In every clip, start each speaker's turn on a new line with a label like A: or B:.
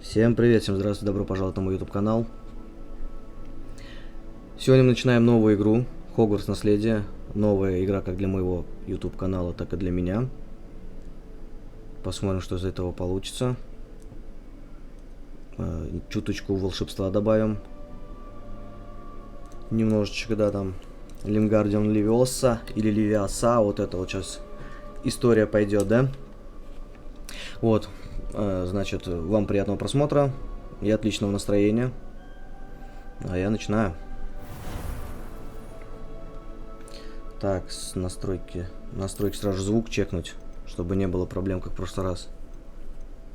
A: Всем привет, всем здравствуйте, добро пожаловать на мой YouTube канал. Сегодня мы начинаем новую игру Hogwarts наследие. Новая игра как для моего YouTube канала, так и для меня. Посмотрим, что из этого получится. Чуточку волшебства добавим. Немножечко, да, там Лимгардион Левиоса или Левиоса. Вот это вот сейчас история пойдет, да? Вот, значит, вам приятного просмотра и отличного настроения. А я начинаю. Так, с настройки сразу звук чекнуть, чтобы не было проблем, как в прошлый раз.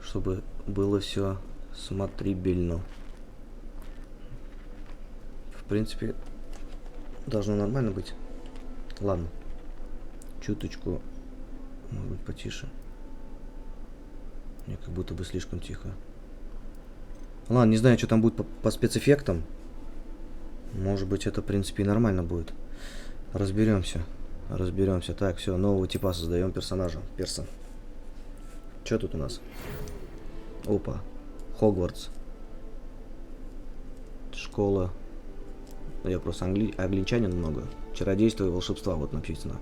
A: Чтобы было все смотрибельно. В принципе, должно нормально быть. Ладно. Чуточку, может быть, потише. Мне как будто бы слишком тихо. Ладно, не знаю, что там будет по спецэффектам. Может быть, это, в принципе, и нормально будет. Разберемся. Так, все, нового типа создаем персонажа. Что тут у нас? Опа. Хогвартс. Школа. Я просто англичанин много. Чародейство и волшебства, вот написано.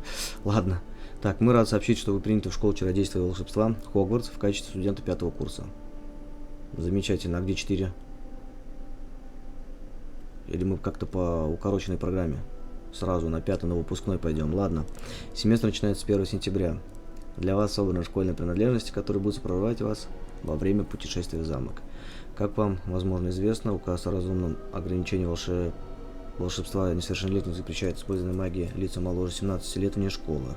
A: Ладно. Так, мы рады сообщить, что вы приняты в школу чародейства и волшебства Хогвартс в качестве студента 5-го курса. Замечательно. А где 4? Или мы как-то по укороченной программе? Сразу на 5-й на выпускной пойдем. Ладно. Семестр начинается с 1 сентября. Для вас собраны школьные принадлежности, которые будут сопровождать вас во время путешествия в замок. Как вам, возможно, известно, указ о разумном ограничении волшебства несовершеннолетних запрещает использование магии лицам моложе 17 лет вне школы.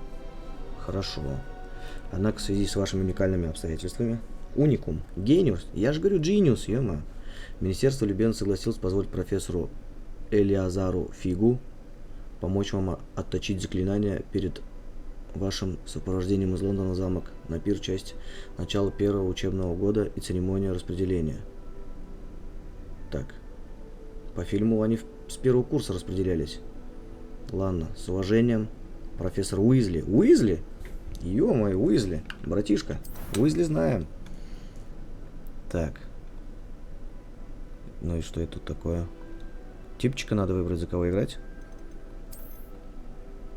A: Хорошо. Однако в связи с вашими уникальными обстоятельствами... Уникум. Гениус. Я же говорю, джиниус, ё-моё. Министерство любезно согласилось позволить профессору Элиазару Фигу помочь вам отточить заклинания перед вашим сопровождением из Лондона в замок на пир часть начала первого учебного года и церемония распределения. Так. По фильму они с первого курса распределялись. Ладно, с уважением, профессор Уизли. Уизли? Ё-моё, Уизли. Братишка. Уизли знаем. Так. Ну и что это тут такое? Типчика надо выбрать, за кого играть?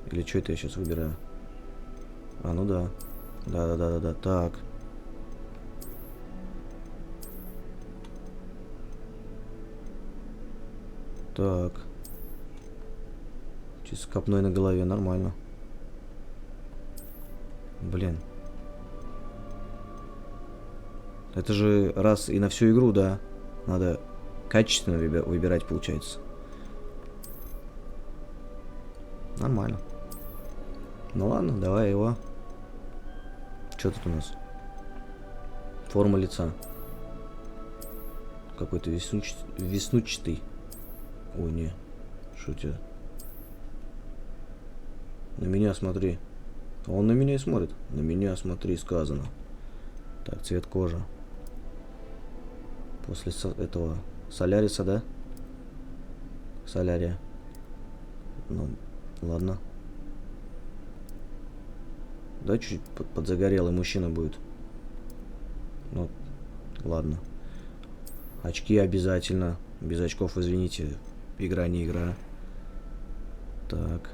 A: Или что это я сейчас выбираю? А, ну да. Да. Так. Так. Чисто с копной на голове, нормально. Блин. Это же раз и на всю игру, да? Надо качественно выбирать, получается. Нормально. Ну ладно, давай его. Что тут у нас? Форма лица. Какой-то веснучатый. Ой, не. Что у тебя? На меня смотри. Он на меня и смотрит. На меня смотри, сказано. Так, цвет кожи. После этого соляриса, да? Солярия. Ну, ладно. Да, чуть подзагорелый мужчина будет. Ну, ладно. Очки обязательно. Без очков, извините, игра не игра. Так.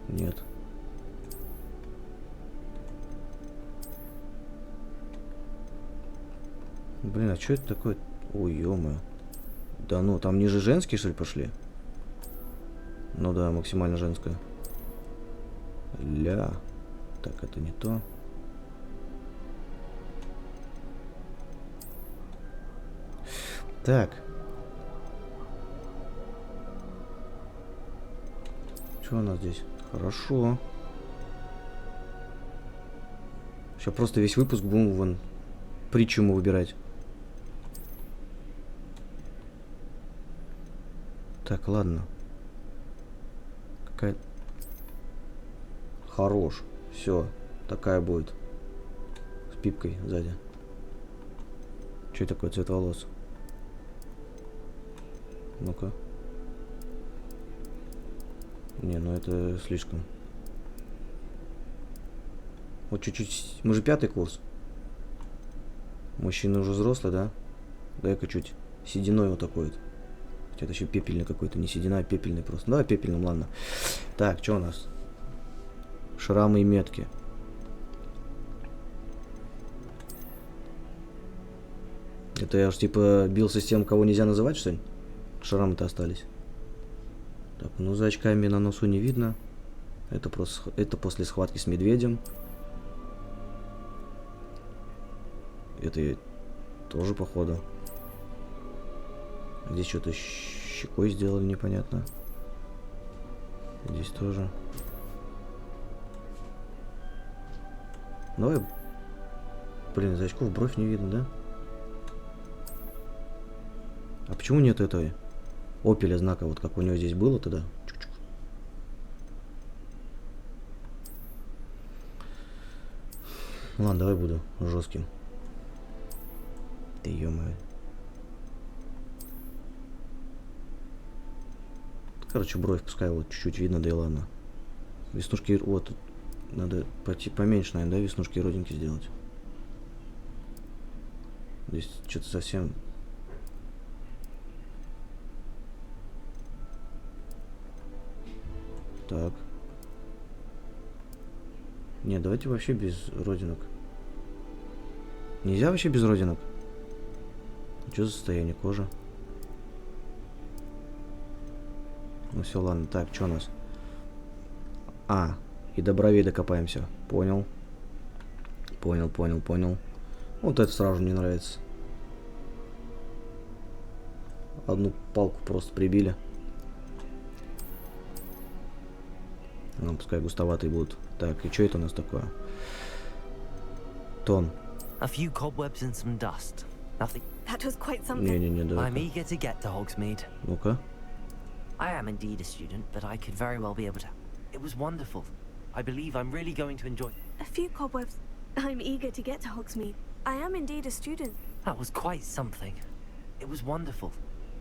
A: Нет. Блин, а что это такое? Ой, ё-моё. Да ну, там ниже женские, что ли, пошли? Ну да, максимально женская. Ля. Так, это не то. Так. Что у нас здесь? Хорошо. Сейчас просто весь выпуск будем вон притчу выбирать. Так, ладно. Какая... Хорош. Все. Такая будет. С пипкой сзади. Что такое цвет волос? Ну-ка. Не, ну это слишком. Вот чуть-чуть... Мы же 5-й курс. Мужчина уже взрослый, да? Дай-ка чуть сединой вот такой вот. Хотя это еще пепельный какой-то. Не седина, а пепельный просто. Давай пепельным, ладно. Так, что у нас? Шрамы и метки. Это я уж типа бился с тем, кого нельзя называть, что ли? Шрамы-то остались. Так, ну за очками на носу не видно. Это просто это после схватки с медведем. Это тоже походу. Здесь что-то щекой сделали, непонятно. Здесь тоже. Давай. Блин, за очков бровь не видно, да? А почему нет этой опеля знака, вот как у него здесь было тогда? Чук-чук. Ладно, давай буду жестким. Ты ё-моё. Короче, бровь пускай вот чуть-чуть видно, да и ладно. Веснушки, вот, надо поменьше, наверное, да, веснушки и родинки сделать. Здесь что-то совсем... Так. Нет, давайте вообще без родинок. Нельзя вообще без родинок? Что за состояние кожи? Ну все, ладно. Так, что у нас? А, и до бровей докопаемся. Понял. Понял. Вот это сразу мне нравится. Одну палку просто прибили. Ну, пускай густоватые будут. Так, и что это у нас такое? Тон. Не-не-не, давай. Ну-ка.
B: I am indeed a student, but I could very well be able to. It was wonderful. I believe I'm really going to enjoy.
C: A few cobwebs. I'm eager to get to Hogsmeade. I am indeed a student.
B: That was quite something. It was wonderful.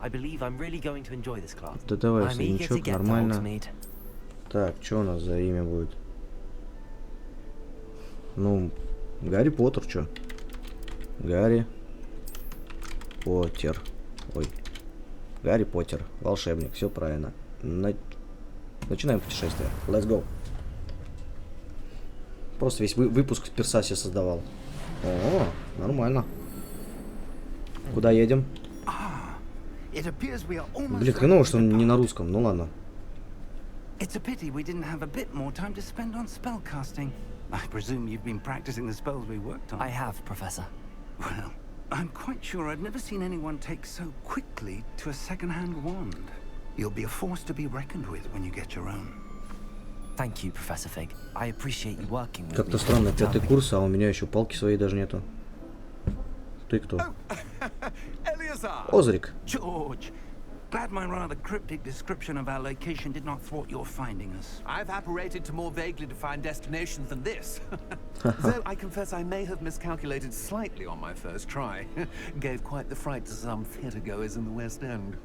B: I believe I'm really going to enjoy this class.
A: Да давай,
B: I'm eager to
A: среднячок,
B: get to
A: нормально.
B: Hogsmeade.
A: Так, что у нас за имя будет? Ну, Гарри Поттер, что? Гарри Поттер. Ой. Гарри Поттер, волшебник, все правильно. Начинаем путешествие. Let's go. Просто весь выпуск перса себе создавал. О, нормально. Куда едем? Блин, хреново, что он не на русском. Ну ладно.
D: It's a pity we didn't have a bit more time to spend on spellcasting. I presume you've been practicing the spells we worked on.
B: I have, Professor.
D: Well, I'm quite sure I've never seen anyone take so quickly to a second-hand wand. You'll be a force to be reckoned with when you get your own.
B: Thank you, Professor Fig. I appreciate you working with me.
A: Как-то странно, 5-й курс, а у меня еще палки своей даже нету. Ты кто? Озрик.
D: George, glad my rather cryptic description of our location did not thwart your finding us.
E: I've apparated to more vaguely defined destinations than this. Though I confess I may have miscalculated slightly on my first try. Gave quite the fright to some theatergoers in the West End.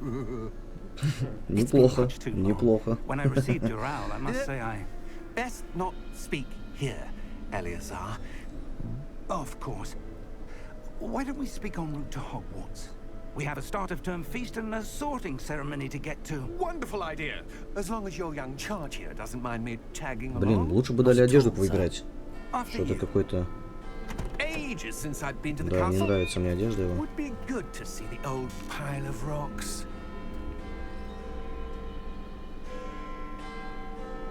A: Неплохо, неплохо.
D: When I received your owl, I must say I...
E: Best not speak here, Eleazar.
D: Of course. Why don't we speak en route to Hogwarts? We have a start-of-term feast and a sorting ceremony to get to.
E: Wonderful idea. As long as your young charge here doesn't mind me tagging along.
A: Блин, лучше бы дали одежду поиграть. Что-то какой-то...
E: Ages since I'd been to the
A: Да, не
E: castle.
A: нравится мне одежда его.
E: Would be good to see the old pile of rocks.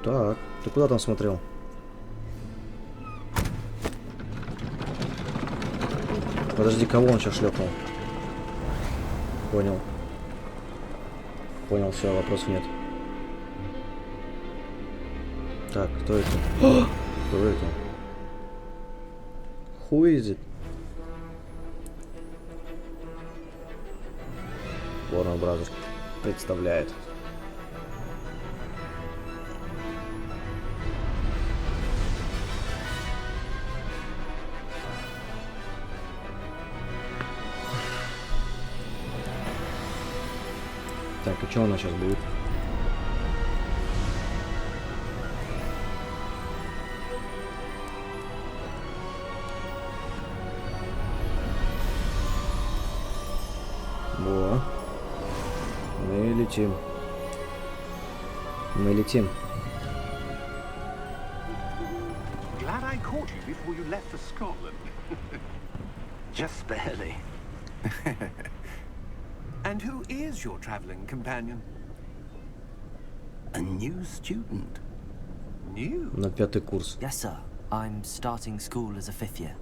A: Так, ты куда там смотрел? Подожди, кого он сейчас шлепнул? Понял. Понял, все, вопросов нет. Так, кто это? Кто это? Who is it? Warner Brothers представляет. Так, и что у нас сейчас будет? летим. Мы летим.
D: Glad I caught you before you left for Scotland. Just barely.
E: And who is your traveling companion?
D: A new student.
E: New?
A: На 5-й курс.
B: Yes, sir. I'm starting school as a 5th year.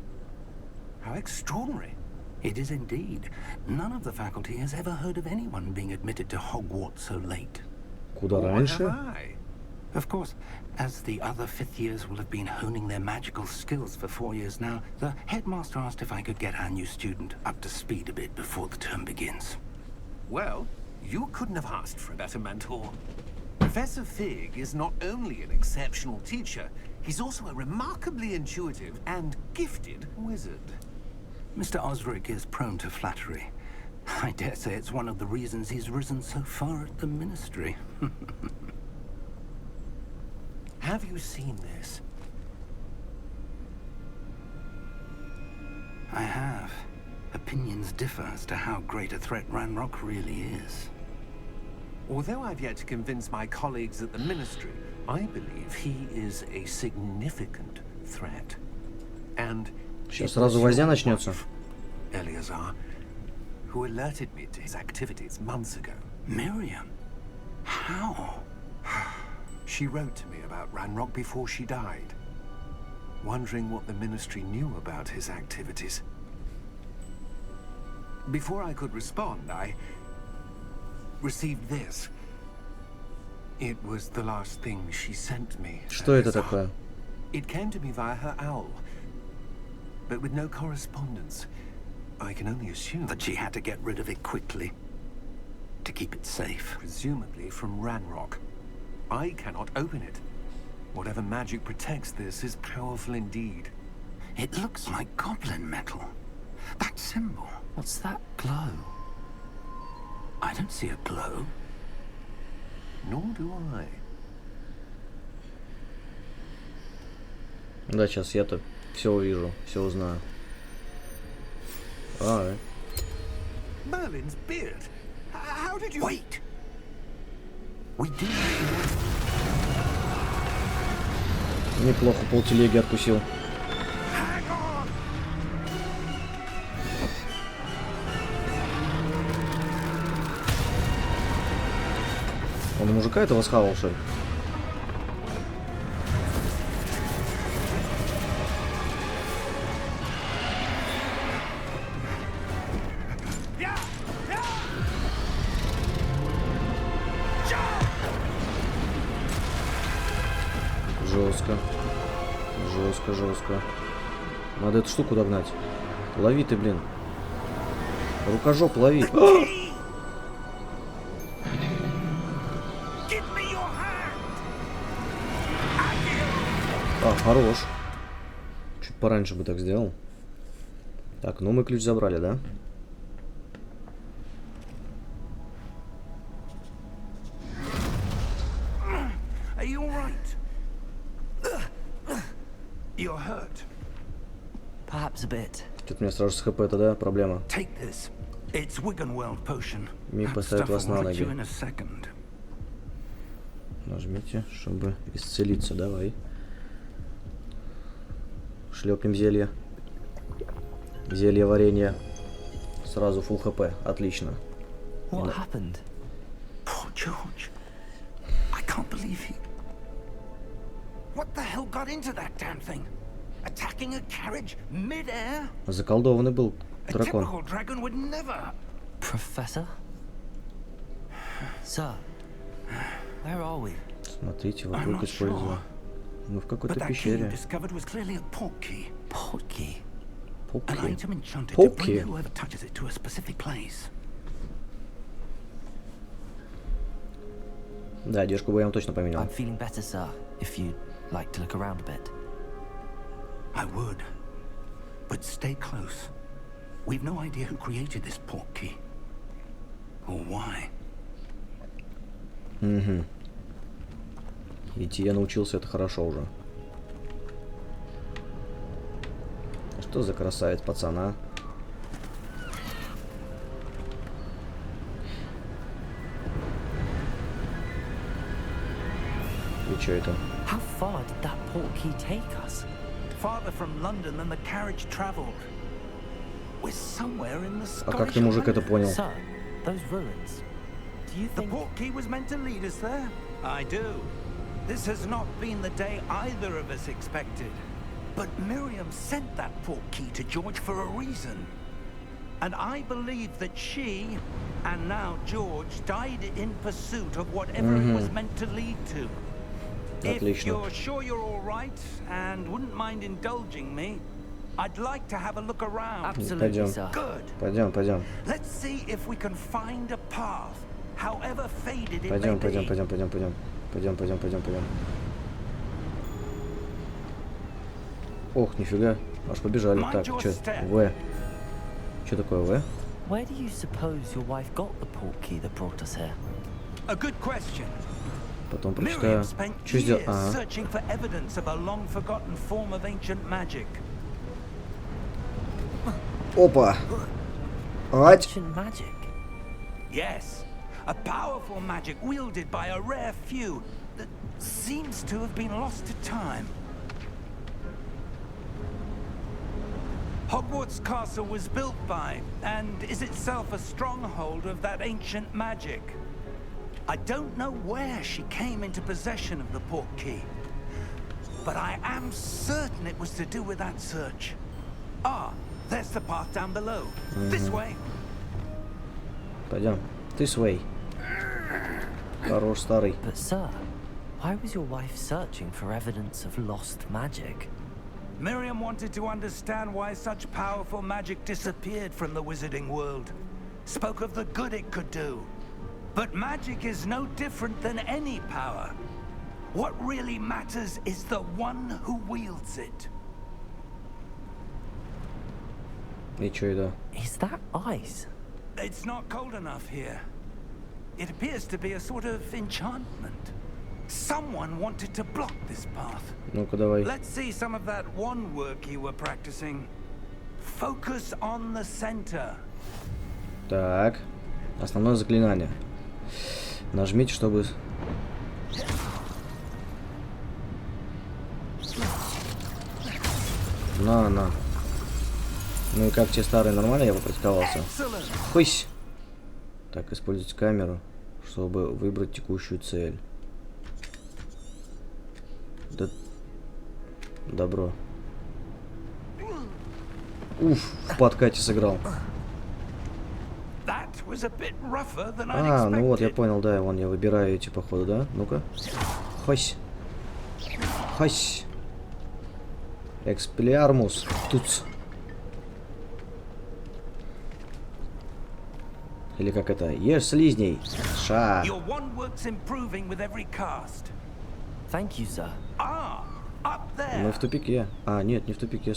E: How extraordinary.
D: It is indeed. None of the faculty has ever heard of anyone being admitted to Hogwarts so late.
A: Куда
E: What
A: раньше?
E: have I?
D: Of course, as the other fifth years will have been honing their magical skills for 4 years now, the headmaster asked if I could get our new student up to speed a bit before the term begins.
E: Well, you couldn't have asked for a better mentor. Professor Fig is not only an exceptional teacher, he's also a remarkably intuitive and gifted wizard.
D: Mr. Osric is prone to flattery. I dare say it's one of the reasons he's risen so far at the ministry.
E: Have you seen this?
D: I have. Opinions differ as to how great a threat Ranrock really is.
E: Although I've yet to convince my colleagues at the ministry, I believe he is a significant threat. And
A: Сейчас сразу возня начнется.
E: Eleazar, who alerted me to his activities months ago.
D: Miriam? How?
E: She wrote to me about Ranrock before she died, wondering what the ministry knew about his activities. Before I could respond, I received this. It was the last thing she sent me.
A: Что это такое?
E: It came to me via her owl, but with no correspondence. I can only assume
D: That she had to get rid of it quickly. To keep it safe.
E: presumably from Ranrock. I cannot open it. Whatever magic protects this is powerful indeed.
D: It looks like goblin metal. That symbol.
B: What's that glow?
D: I don't see a glow.
E: Nor do I.
A: Да, сейчас я-то все увижу, все узнаю. Alright.
E: Merlin's beard. How did you...
D: Wait! We do.
A: Неплохо, полтелеги откусил.
E: Hang on!
A: Он мужика этого схавал, что ли? Жестко. Жестко, жестко. Надо эту штуку догнать. Лови ты, блин. Рукожоп, лови. А, хорош. Чуть пораньше бы так сделал. Так, ну мы ключ забрали, да?
D: Are you alright? You're hurt.
B: Perhaps a bit.
A: Что-то у меня сразу с ХП-то, да? Проблема.
D: Take this. It's Wiggenweld potion.
A: Миг
D: That
A: поставит
D: stuff
A: вас на
D: will right you
A: ноги.
D: in a second.
A: Нажмите, чтобы исцелиться. Давай. Шлепнем зелье. Зелье варенье. Сразу фулл хп. Отлично.
B: What happened?
D: Poor George. I can't believe he... What the hell got into that damn thing? Attacking a carriage mid-air?
A: Заколдованный был
D: A
A: дракон.
D: typical dragon would never...
B: Professor? Sir, where are we?
A: Смотрите,
D: I'm
A: вокруг
D: not
A: использую.
D: sure.
A: Мы в
D: But
A: какой-то
D: that key you
A: пещере.
D: discovered was clearly a portkey.
B: Portkey.
D: An
A: Пауки.
D: item enchanted to bring
A: Portkey.
D: whoever touches it to a specific place.
A: Да, одежку бы я вам точно поменял.
B: I'm feeling better, sir, if you'd like to look around a bit.
D: I would. But stay close. We've no idea who created this portkey. Or why.
A: Угу. Идти я научился, это хорошо уже. Что за красавец, пацана? И чё это?
B: How far did that portkey take us?
D: Farther from London than the carriage traveled. We're somewhere in the
A: А как
D: Scottish
A: ты, мужик, это
D: Highlands.
A: понял?
B: Sir, those ruins. Do you
D: The
B: think...
D: portkey was meant to lead us there? I do. This has not been the day either of us expected. But Miriam sent that portkey to George for a reason. And I believe that she, and now George, died in pursuit of whatever it was meant to lead to. If
A: Отлично.
D: you're sure you're all right and wouldn't mind indulging me, I'd like to have a look around.
B: Absolutely,
A: Пойдем.
B: sir.
D: Good.
A: Пойдем, пойдем.
D: Let's see if we can find a path, however faded it
A: Пойдем,
D: may
A: пойдем,
D: be.
A: пойдем, пойдем, пойдем. Пойдем, пойдем, пойдем, пойдем. Ох, нифига. Аж побежали. Так, чё? В. Что такое В?
B: Where do you suppose your wife got the portkey that brought us here?
D: A good question.
A: Потом
D: Miriam
A: прочитаю.
D: spent
A: Что сделал?
D: years
A: Ага.
D: searching for evidence of a long-forgotten form of ancient magic.
A: Опа! Ать!
B: Ancient magic.
D: Yes, a powerful magic wielded by a rare few that seems to have been lost to time. Hogwarts Castle was built by, and is itself a stronghold of that ancient magic. I don't know where she came into possession of the portkey, but I am certain it was to do with that search. Ah, there's the path down below. This way.
A: Пойдем. This way. Хорош, старый.
B: But sir, why was your wife searching for evidence of lost magic?
D: Miriam wanted to understand why such powerful magic disappeared from the wizarding world. Spoke of the good it could do. But magic is no different than any power. What really matters is the one who wields it.
A: И чё это?
B: Is that ice?
D: It's not cold enough here. It appears to be a sort of enchantment. Someone wanted to block this path.
A: Ну-ка, давай.
D: Let's see some of that wand work you were practicing. Focus on the center.
A: Так. Основное заклинание. Нажмите, чтобы... На. Ну и как те старые, нормально я попрактиковался? Хысь! Так, используйте камеру, чтобы выбрать текущую цель. Да... Добро. Уф, в подкате сыграл. А, ну вот, я понял, да, вон я выбираю эти, походу, да? Ну-ка. Хось. Хось. Экспелиармус. Туц. Или как это? Ешь слизней. Ша.
B: Thank you, sir.
A: Мы в тупике. А, нет, не в тупике.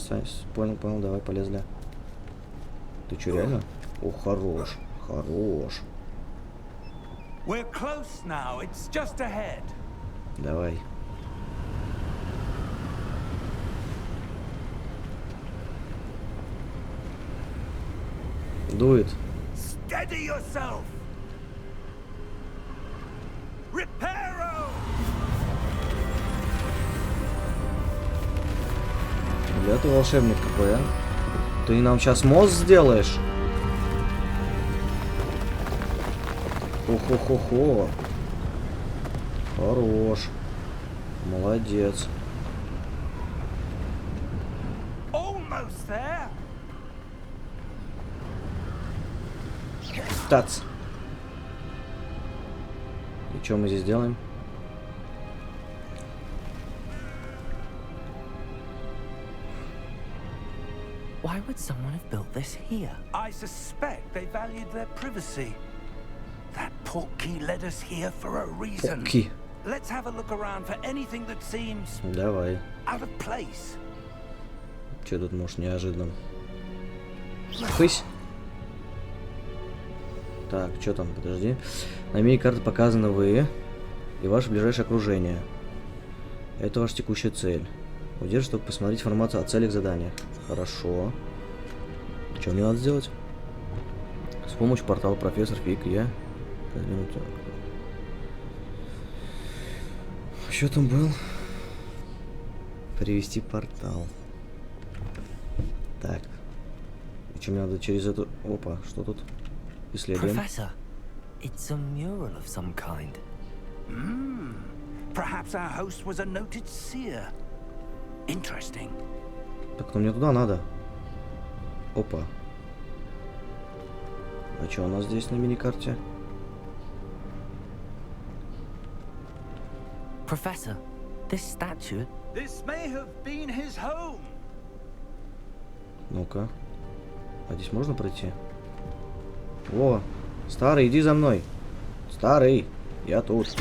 A: Понял, давай, полезли. Ты чё, реально? О, хорош. Хорош. Давай. Дует.
D: Steady yourself. Reparo.
A: Да ты волшебник какой, а? Ты нам сейчас мост сделаешь? Хо-хо-хо-хо. Хорош. Молодец.
D: Almost there.
A: Тац. И что мы здесь делаем?
B: Why would someone have built this here?
D: I suspect they valued their privacy. That portkey led us here for a reason.
A: Portkey.
D: Let's have a look around for anything that seems
A: Давай.
D: out of place.
A: Че тут может неожиданно? Хысь. Так, что там? Подожди. На мини-карте показаны вы и ваше ближайшее окружение. Это ваша текущая цель. Удержи, чтобы посмотреть информацию о целях задания. Хорошо. Что мне надо сделать? С помощью портала профессор Фиг я. Что там был? Перевести портал. Так. И что, мне надо через эту... Опа, что тут? Исследуем.
B: Professor, it's a mural of some kind.
D: Perhaps our host was a noted seer. Interesting.
A: Так, ну мне туда надо. Опа. А что у нас здесь на миникарте?
B: Professor, this statue...
D: This may have been his home.
A: Ну-ка. А здесь можно пройти? О, старый, иди за мной. Старый, я тут.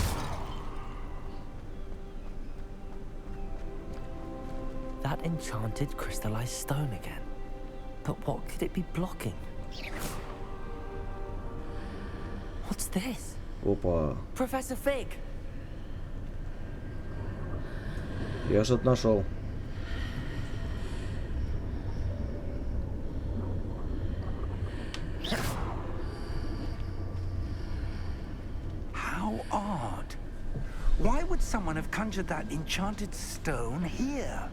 B: That enchanted crystallized stone again. But what could it be blocking? What's this?
A: Опа.
B: Professor Fig!
A: Я что-то нашел.
D: How odd. Why would someone have conjured that enchanted stone here?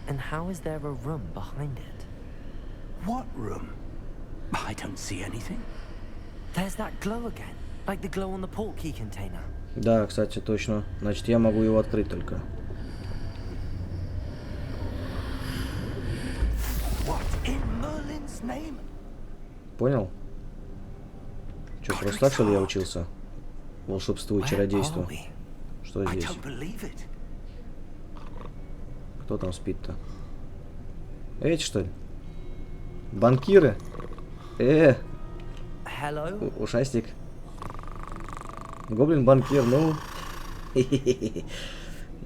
B: And how is there a room behind it?
D: What room? I don't see anything.
B: There's that glow again, like the glow on the portkey container.
A: Да, кстати, точно. Значит, я могу его открыть только.
D: What in Merlin's name?
A: Понял? Что, просто так, что ли, я учился? Волшебству и
B: Where
A: чародейству.
B: are we?
A: Что
D: I
A: здесь?
D: don't believe it.
A: Кто там спит-то? Эти, что ли? Банкиры?
B: Hello?
A: Ушастик. Гоблин-банкир, ну.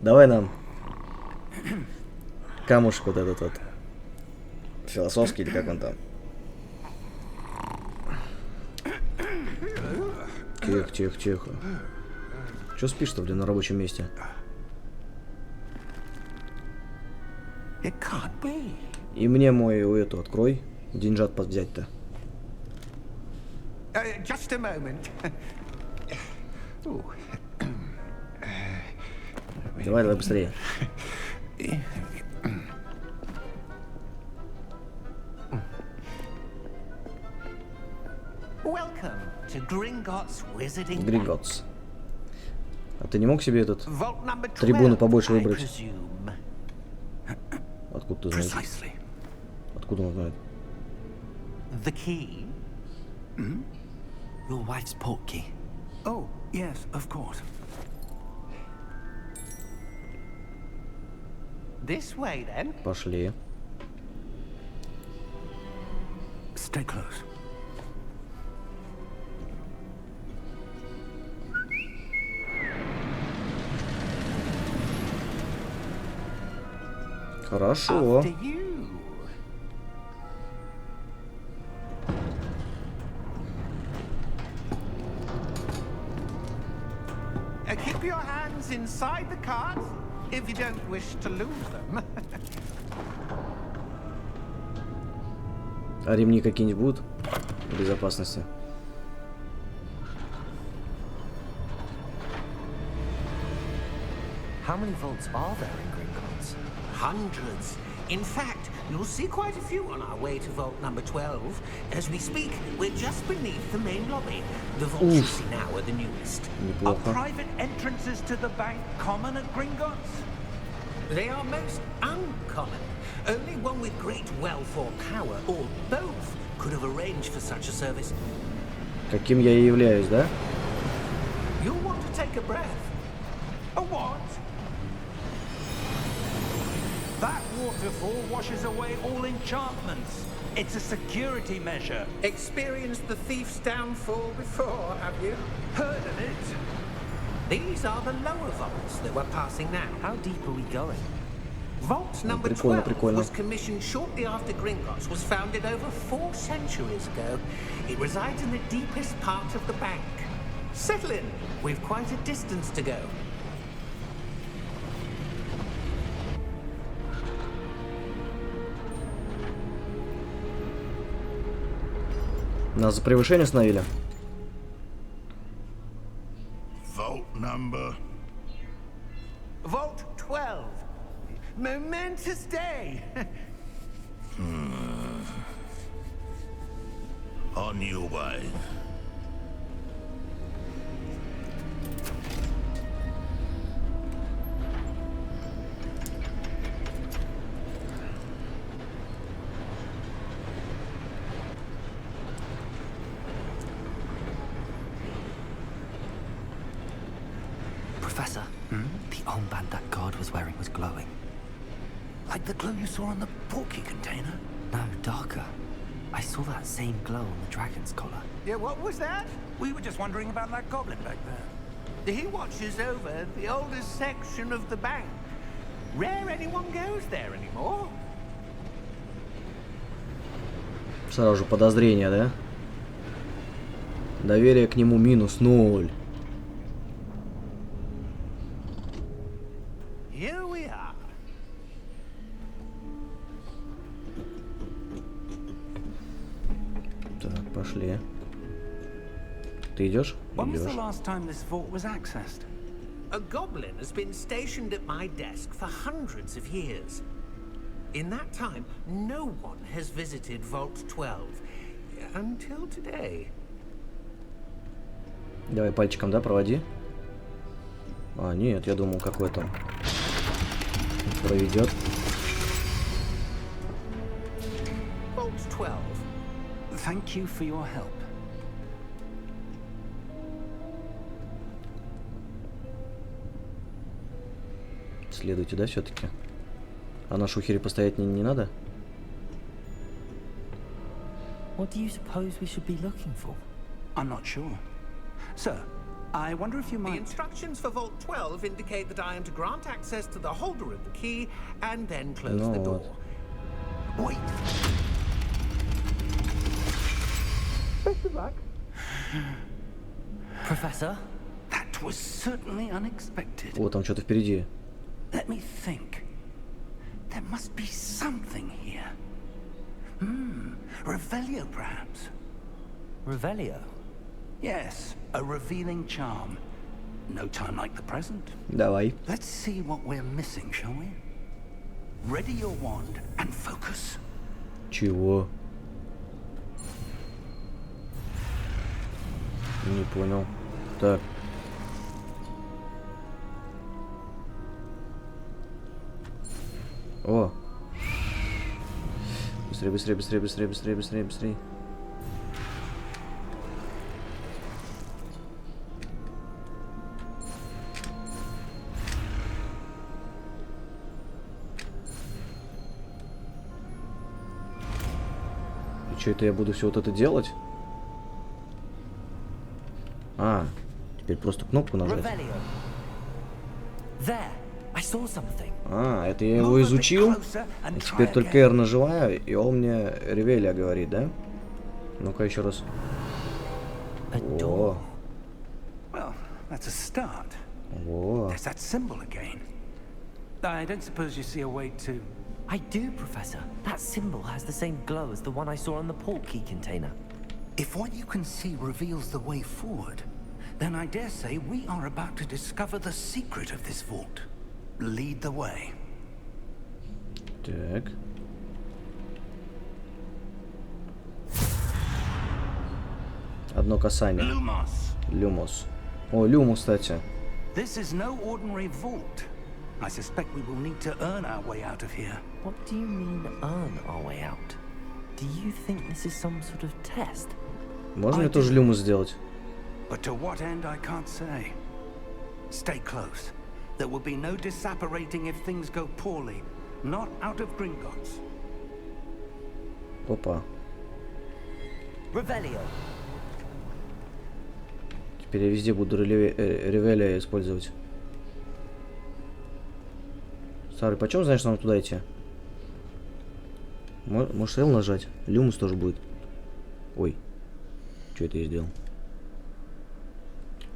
A: Давай нам. Камушек вот этот вот. Философский или как он там? Тихо, тихо, тихо. Че спишь-то, блин, на рабочем месте?
D: It can't be.
A: И мне мою эту открой. Деньжат подвзять-то.
D: Just a moment. Ooh.
A: Давай, давай быстрее.
D: Welcome to Gringotts Wizarding.
A: Григотс. А ты не мог себе этот
D: Vault number 12,
A: трибуну побольше
D: I
A: выбрать?
D: presume.
A: Откуда ты знаешь?
D: Precisely.
A: Откуда он знает?
D: The key?
B: Your wife's portkey.
D: Oh, yes, of course. This way, then.
A: Пошли.
D: Stay close.
A: Хорошо.
D: After you. Keep your hands inside the cart if you don't wish to lose them.
A: А ремни какие-нибудь будут в безопасности?
B: How many vaults are there in Gringotts?
F: Hundreds. In fact, you'll see quite a few on our way to vault number 12. As we speak, we're just beneath the main lobby. The vaults you see now are the newest.
D: Are
A: Неплохо.
D: private entrances to the bank common at Gringotts?
F: They are most uncommon. Only one with great wealth or power, or both, could have arranged for such a service.
A: Каким я и являюсь, да?
F: You'll want to take a breath.
D: A what? That waterfall washes away all enchantments. It's a security measure.
F: Experienced the thief's downfall before, have you?
D: Heard of it?
F: These are the lower vaults that we're passing now.
B: How deep are we going?
F: Vault number
A: прикольно,
F: 12
A: прикольно.
F: was commissioned shortly after Gringotts was founded over 4 centuries ago. It resides in the deepest part of the bank. Settle in. We've quite a distance to go.
A: Нас за превышение остановили.
G: Vault number
D: Vault 12. Momentous day.
G: On your way.
B: Professor, the armband that guard was wearing was glowing.
D: Like the glow you saw on the porky container?
B: No, darker. I saw that same glow on the dragon's collar.
D: Yeah, what was that? We were just wondering about that goblin back there.
F: He watches over the oldest section of the bank. Rare anyone goes there anymore.
A: Сразу же подозрение, да? Доверие к нему -0.
F: Here we are.
A: Так, пошли. Ты идешь?
D: When was the
A: Идешь.
D: last time this vault was accessed?
F: A goblin has been stationed at my desk for hundreds of years. In that time, no one has visited Vault 12 until today.
A: Давай пальчиком, да, проводи. А, нет, я думал, какой-то проведет.
F: Vault 12.
D: Thank you for your help.
A: Следуйте, да, все-таки? А на шухере постоять не надо?
B: What do you suppose we should be looking for?
D: I'm not sure. Sir, I wonder if you
F: The
D: might...
F: instructions for Vault 12 indicate that I am to grant access to the holder of the key and then close
A: No,
F: the
A: what?
F: door.
D: Wait.
F: Best of luck.
B: Professor?
D: That was certainly unexpected.
A: О, там что-то впереди.
D: Let me think. There must be something here. Revelio, perhaps.
B: Revelio?
D: Yes, a revealing charm. No time like the present.
A: Давай.
D: Let's see what we're missing, shall we? Ready your wand and focus.
A: Чего? Не понял. Так. О! Быстрее, быстрее, быстрее, быстрее, быстрее, быстрее, быстрее. И что это я буду все вот это делать? А, теперь просто кнопку нажать.
B: Revelio. There. I saw something.
A: А, это я его изучил. И теперь только R нажимаю, и он мне Ревелия говорит, да? Ну-ка еще раз.
B: A door.
A: О,
D: Well, that's a start.
A: о.
D: There's that symbol again. I don't suppose you see a way to...
B: I do, Professor. That symbol has the same glow as the one I saw on the port key container.
D: If what you can see reveals the way forward, then I dare say we are about to discover the secret of this vault. Lead the way.
A: Так. Одно касание.
D: Lumos.
A: Люмос. О, Люмус, кстати.
D: This is no ordinary vault. I suspect we will need to earn our way out of here.
B: What do you mean, earn our way out? Do you think this is some sort of test?
A: Можно мне тоже Люмус сделать?
D: But to what end, I can't say. Stay close. There will be no disapparating if things go poorly. Not out of Gringotts.
A: Опа.
B: Revelio.
A: Теперь я везде буду Ревелия использовать. Старый, почем знаешь, что нам туда идти? Можешь L нажать? Люмус тоже будет. Ой. Что это я сделал?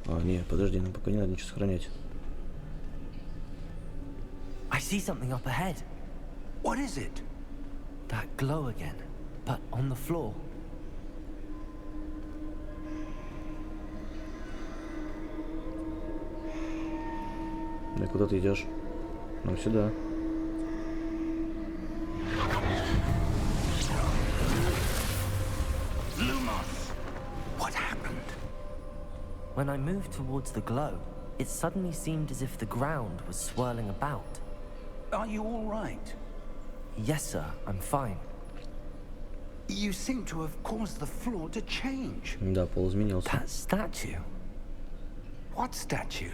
A: А, не, подожди, нам пока не надо ничего сохранять.
B: I see something up ahead.
D: What is it?
B: That glow again, but on the floor.
A: Да куда ты идешь? Нам сюда.
D: What happened?
B: When I moved towards the glow, it suddenly seemed as if the ground was swirling about.
D: Are you all right?
B: Yes, sir, I'm fine.
D: You seem to have caused the floor to change.
A: Да, пол изменился.
B: That statue.
D: What statue?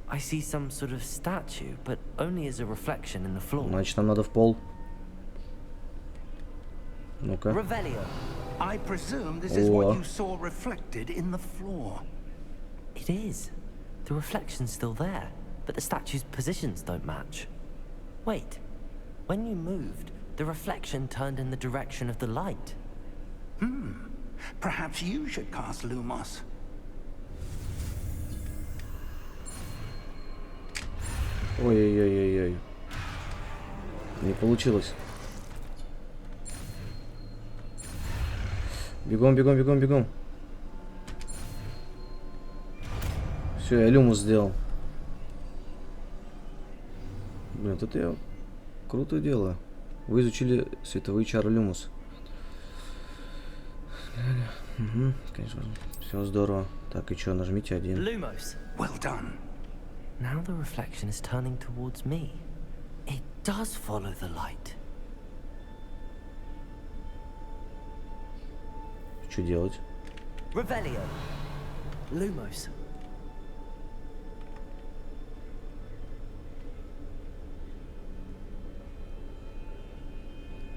B: I see some sort of statue, but only as a reflection in the floor.
A: Значит, нам надо в пол. Ну-ка.
B: Revelio.
D: I presume this is what you saw reflected in the floor.
B: It is. The reflection's still there, but the statue's positions don't match. Wait. When you moved, the reflection turned in the direction of the light.
D: Perhaps you should cast Lumos.
A: Ой-ой-ой-ой-ой. Не получилось. Бегом, бегом, бегом, бегом. Все, я люмус сделал. Блин, это я круто делаю. Вы изучили световые чары люмус. Угу, конечно. Все здорово. Так, и что, нажмите один.
B: Lumos.
D: Well done.
B: Now the reflection is turning towards me. It does follow the light.
A: Что делать?
B: Revelio. Lumos.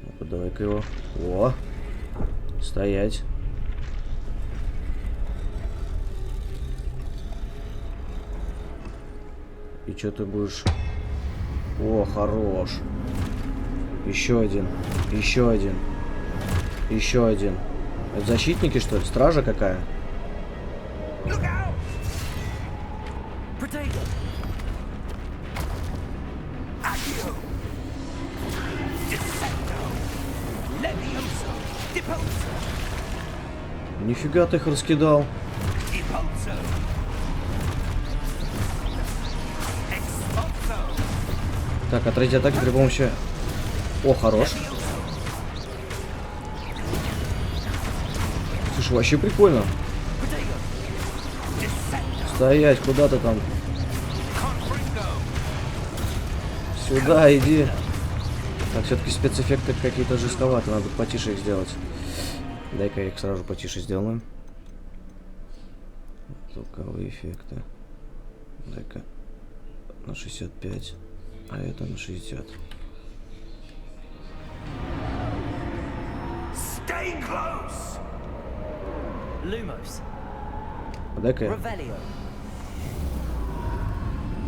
A: Ну-ка, давай-ка его. О! Стоять. И что ты будешь? О, хорош. Еще один. Еще один. Еще один. Это защитники, что ли? Стража какая? Нифига ты их раскидал. Так, отразить атаки при помощи... О, хорош. Слушай, вообще прикольно. Стоять, куда ты там? Сюда иди. Так, все-таки спецэффекты какие-то жестковаты, надо потише их сделать. Дай-ка их сразу потише сделаем. Звуковые эффекты. Дай-ка на 65, а это на 60.
D: Stay close.
B: Lumos.
A: Дай-ка.
B: Revelio.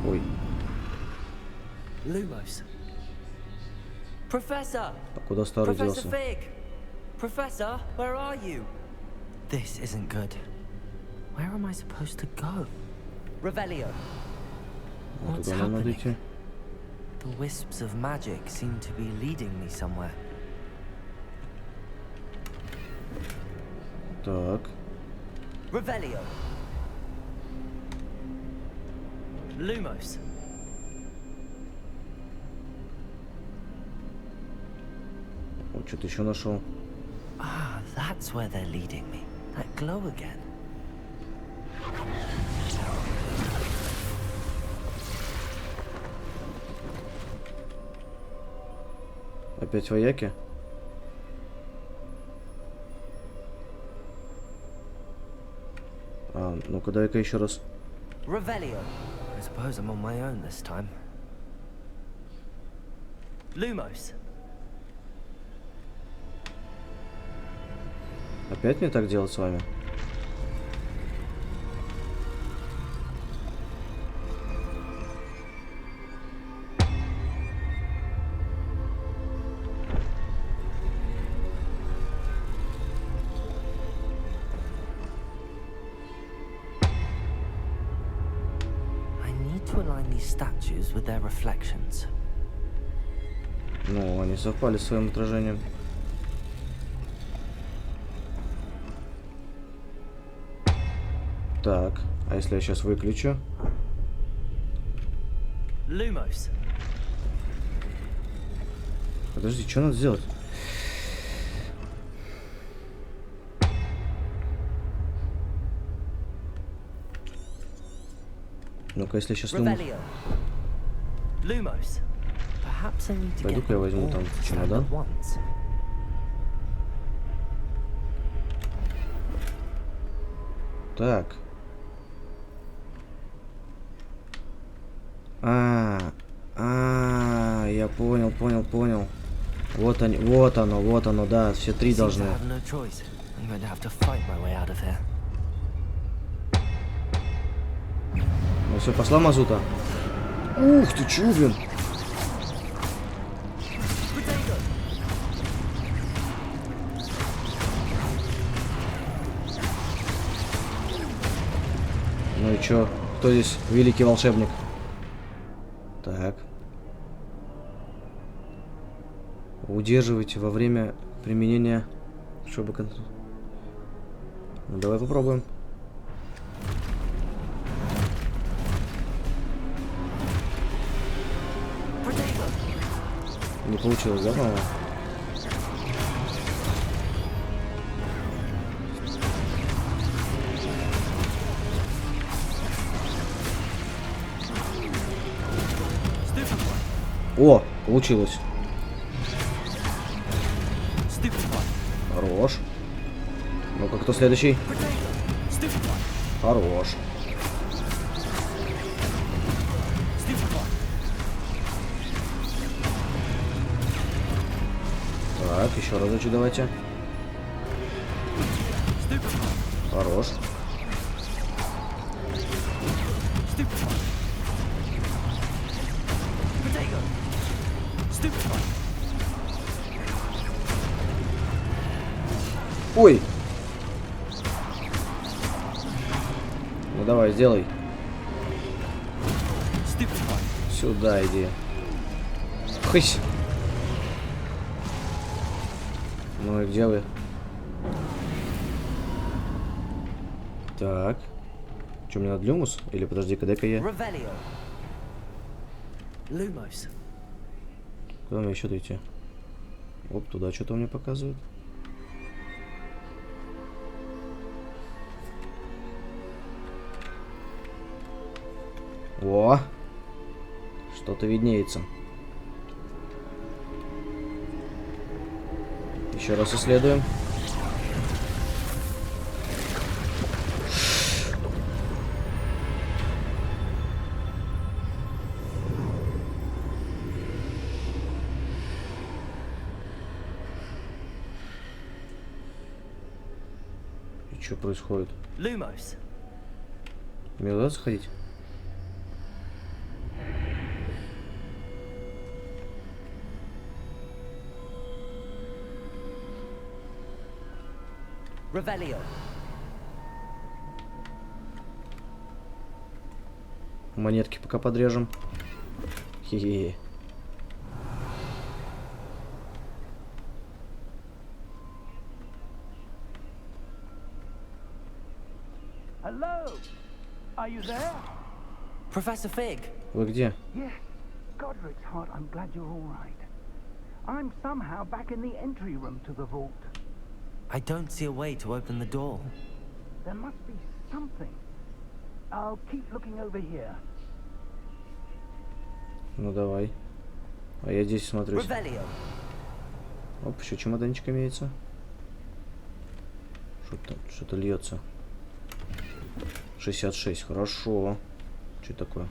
A: Ой.
B: Lumos. Professor.
A: А куда старый
B: Professor
A: делся?
B: Fig. Professor, where are you? This isn't good. Where am I supposed to go? Revelio.
A: Вот
B: What's
A: туда нам надо
B: happening?
A: идти.
B: The wisps of magic seem to be leading me somewhere.
A: Так.
B: Revelio. Lumos.
A: Вот что-то еще нашел.
B: Ah, that's where they're leading me. That glow again.
A: Опять вояки? А, ну-ка дай-ка еще раз.
B: Revelio. I suppose I'm on my own this time. Lumos.
A: Опять мне так делать с вами?
B: I need to align these statues with their reflections.
A: Ну, они совпали с своим отражением. Так, а если я сейчас выключу?
B: Lumos.
A: Подожди, что надо сделать? Ну-ка, если я сейчас Lumos...
B: Revelio. Lumos. Perhaps I need to get
A: Пойду-ка я возьму там чемодан. Так. Я понял. Вот они, вот оно, да, все три должны. Ну все, пошла мазута. Ух ты, чё, блин? Ну и чё? Кто здесь великий волшебник? Так. Удерживайте во время применения, чтобы... Ну, давай попробуем. Не получилось, да, по-моему? О, получилось. Хорош. Ну-ка, кто следующий? Хорош. Так, еще разочек давайте. Хорош. Ой! Ну давай, сделай. Сюда иди. Хысь! Ну и где вы? Так. Что, мне надо Люмус? Или подожди-ка, дай-ка я...
B: Lumos.
A: Куда мне еще дойти? Оп, туда что-то мне показывает. О! Что-то виднеется. Еще раз исследуем. И что происходит?
B: Lumos.
A: Мне удастся ходить?
B: Revelio.
A: Монетки пока подрежем. Хе-хе.
D: Hello? Are you there?
B: Professor Fig.
A: Вы где?
D: Yes. Godric's heart, I'm glad you're all right. I'm somehow back in the entry room to the vault.
B: I don't see a way to open the door.
D: There must be something. I'll keep looking over here.
A: Ну давай. А я здесь смотрюсь.
B: Revelio.
A: Оп, еще чемоданчик имеется. Что-то льется. 66, хорошо. Что такое?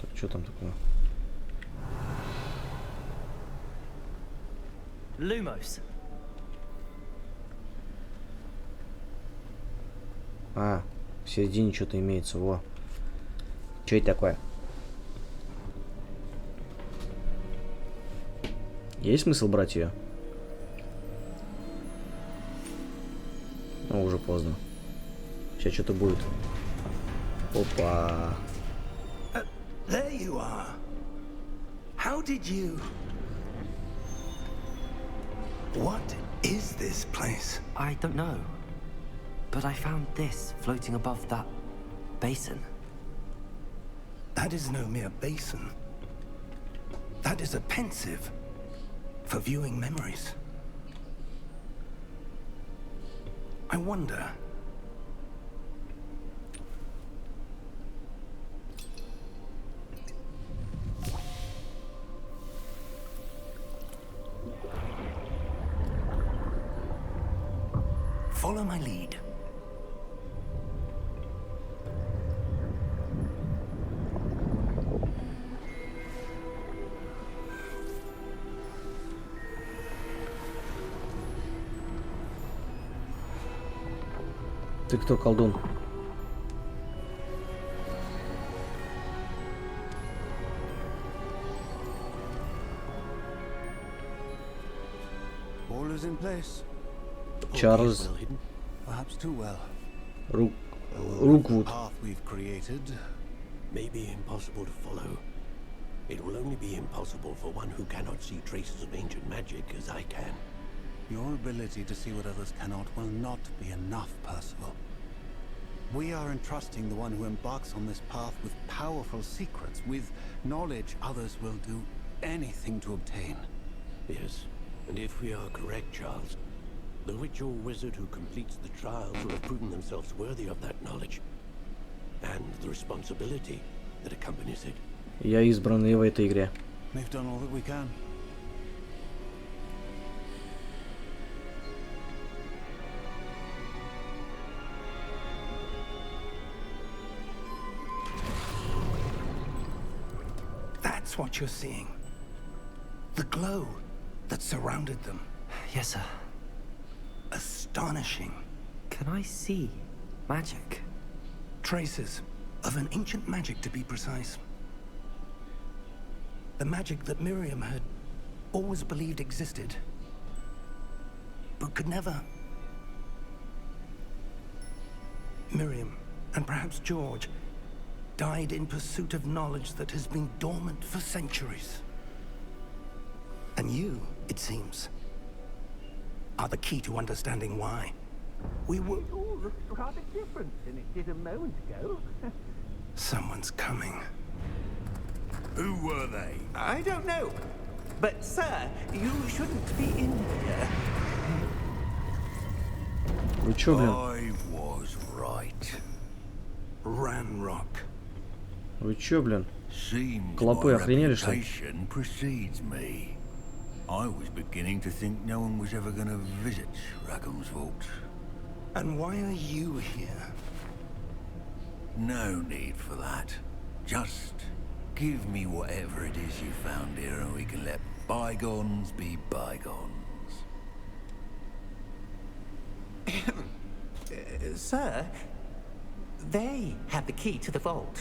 A: Так, что там такое?
B: Lumos.
A: А, в середине что-то имеется, во. Что это такое? Есть смысл брать ее? Ну, уже поздно. Сейчас что-то будет. Опа.
D: There you are. How did you... What is this place?
B: I don't know. But I found this floating above that basin.
D: That is no mere basin. That is a pensive for viewing memories. I wonder. Follow my lead.
A: Ты кто, колдун?
G: All is in place.
A: Чарльз
G: Perhaps too well.
A: Руквуд.
G: The path we've created
H: May be impossible to follow. It will only be impossible for one who cannot see traces of ancient magic as I can.
G: Your ability to see what others cannot will not be enough, Percival. We are entrusting the one who embarks on this path with powerful secrets, with knowledge others will do anything to obtain.
H: Yes, and if we are correct, Charles, the witch or wizard who completes the trials will have proven themselves worthy of that knowledge and the responsibility that accompanies it.
A: Я избранный в этой игре.
G: We've done all that we can.
D: That's what you're seeing. The glow that surrounded them.
B: Yes, sir.
D: Astonishing.
B: Can I see magic?
D: Traces of an ancient magic, to be precise. The magic that Miriam had always believed existed, but could never. Miriam, and perhaps George, died in pursuit of knowledge that has been dormant for centuries. And you, it seems, are the key to understanding why. We were...
F: It all looks rather different than it did a moment ago.
D: Someone's coming.
E: Who were they?
F: I don't know. But, sir, you shouldn't be in here.
A: Вы чё, блин?
E: I was right.
D: Ranrock.
A: Вы чё, блин?
E: Seems
A: Клопы
E: my
A: охренели, что ли?
E: reputation precedes me. I was beginning to think no one was ever going to visit Rackham's vault.
D: And why are you here?
E: No need for that. Just give me whatever it is you found here and we can let bygones be bygones.
F: Sir, they have the key to the vault.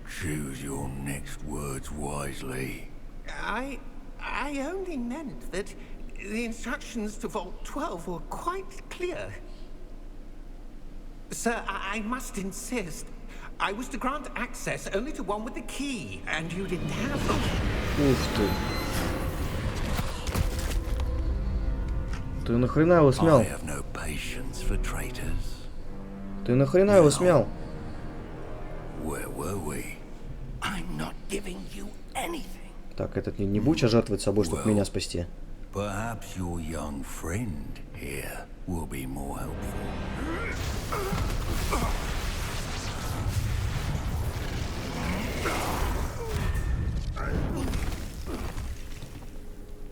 E: Choose your next words wisely.
F: I only meant that the instructions to Vault 12 were quite clear. Sir, I must insist. I was to grant access only to one with the key, and you didn't have them.
A: Ух ты. Ты нахрена его смял?
E: I have no patience for traitors.
A: Ты нахрена его смял?
E: Where were we?
D: I'm not giving you anything.
A: Так, этот не будешь жертвовать собой, чтобы меня спасти.
E: Perhaps your young friend here will be more helpful.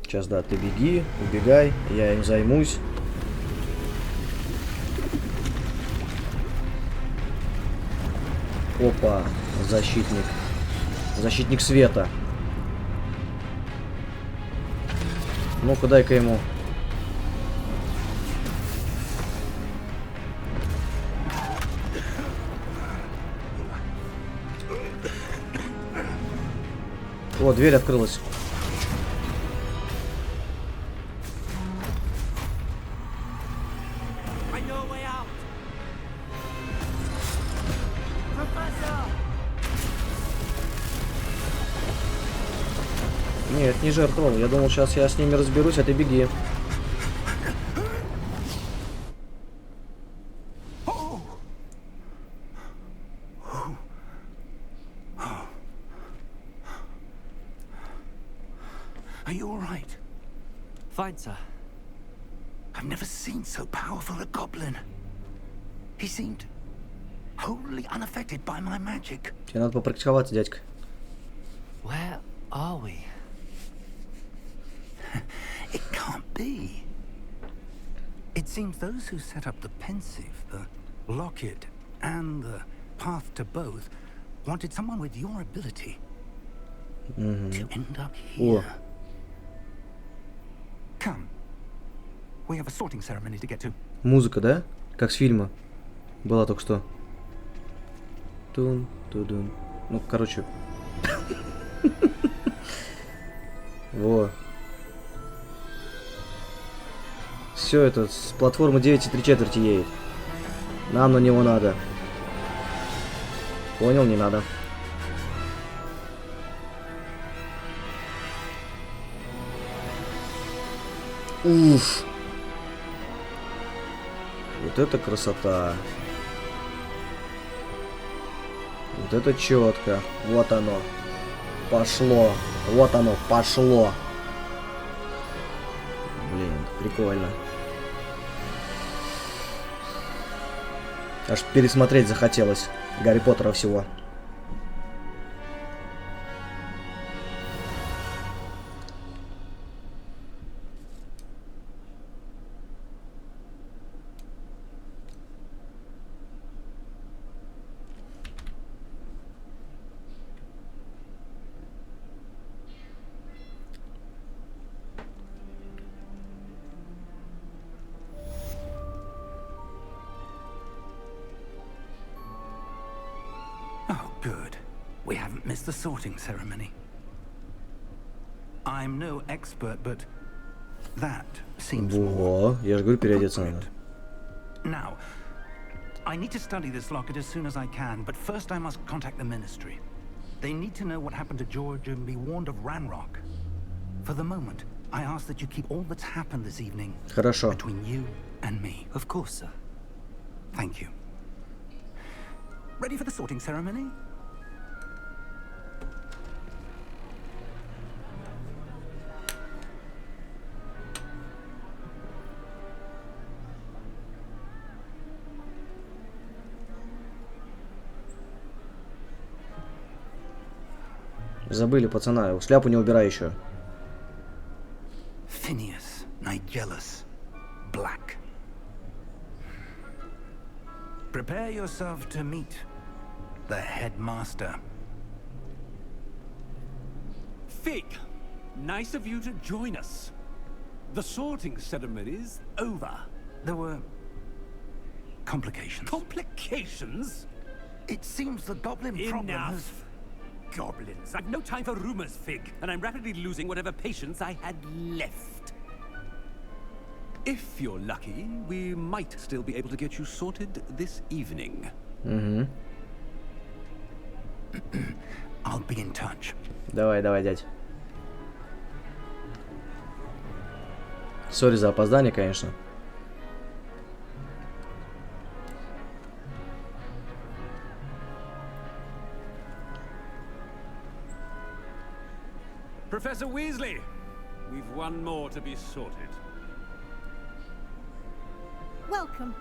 A: Сейчас, да, ты беги, убегай, я им займусь. Опа, защитник. Защитник света. Ну-ка, дай-ка ему. О, дверь открылась. Нет, не жертвовал. Я думал, сейчас я с ними разберусь, а ты беги.
D: you all right?
B: Fine, sir.
D: I've never seen so powerful a goblin. He seemed wholly unaffected by my magic.
A: Тебе надо попрактиковаться, дядька.
B: Where are we?
D: It can't be. It seems those who set up the pensive, the locket, and the path to both wanted someone with your ability to end up here. Come. We have a sorting ceremony to get to.
A: Музыка, да? Как с фильма. Была только что. Тун, тудун. Ну, короче. Во. Все это с платформы 9,3 едет. Нам на него надо. Понял, не надо. Уф. Вот это красота. Вот это четко. Вот оно. Пошло. Вот оно, пошло. Блин, прикольно. Аж пересмотреть захотелось Гарри Поттера всего.
D: Oh, good. We haven't missed the sorting ceremony. I'm no expert, but that seems more
A: Во, я же говорю, переодеться надо.
D: appropriate. Now, I need to study this locket as soon as I can, but first I must contact the Ministry. They need to know what happened to George and be warned of Ranrock. For the moment, I ask that you keep all that's happened this evening
A: Хорошо.
D: between you and me.
B: Of course, sir.
D: Thank you. Ready for the sorting ceremony?
A: Забыли пацана, шляпу не убирай еще.
D: Phineas, Nigellus, Black. Prepare yourself to meet the headmaster.
I: Fig, nice of you to join us. The sorting ceremony's over.
D: There were complications.
I: Complications?
D: It seems the goblin problem has...
I: Enough. Goblins. I've no time for rumors, Fig, and I'm rapidly losing whatever patience I had left. If you're lucky, we might still be able to get you sorted this evening.
A: Угу.
D: I'll be in touch.
A: Давай, давай, дядь. Сори за опоздание, конечно.
I: Professor Weasley, we've one more to be sorted.
J: Welcome.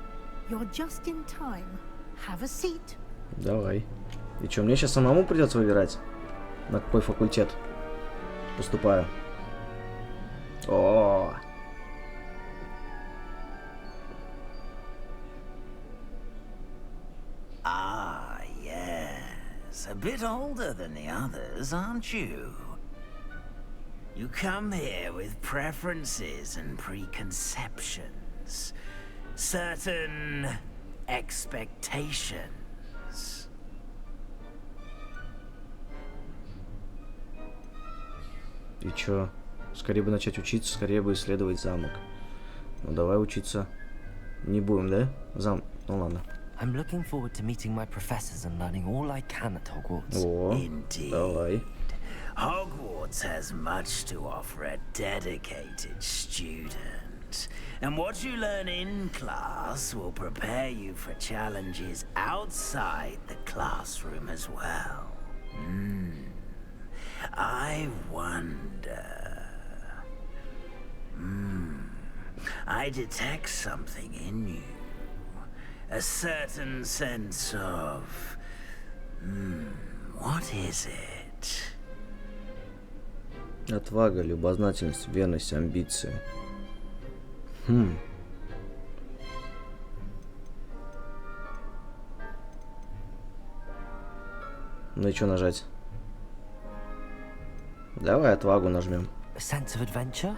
J: You're just in time. Have a seat.
A: Давай. И что, мне сейчас самому придется выбирать, на какой факультет поступаю? О.
K: Ah, yes. A bit older than the others, aren't you? You come here with preferences and preconceptions. Certain expectations.
A: И чё? Скорее бы начать учиться, скорее бы исследовать замок. Ну давай учиться. Не будем, да? Ну ладно.
B: I'm looking forward to meeting my professors and learning all I can at Hogwarts.
A: О,
K: Indeed.
A: давай.
K: Hogwarts has much to offer a dedicated student. And what you learn in class will prepare you for challenges outside the classroom as well. I wonder... I detect something in you. A certain sense of... what is it?
A: Отвага, любознательность, верность, амбиции. Ну и что нажать? Давай отвагу нажмем.
B: A sense of adventure?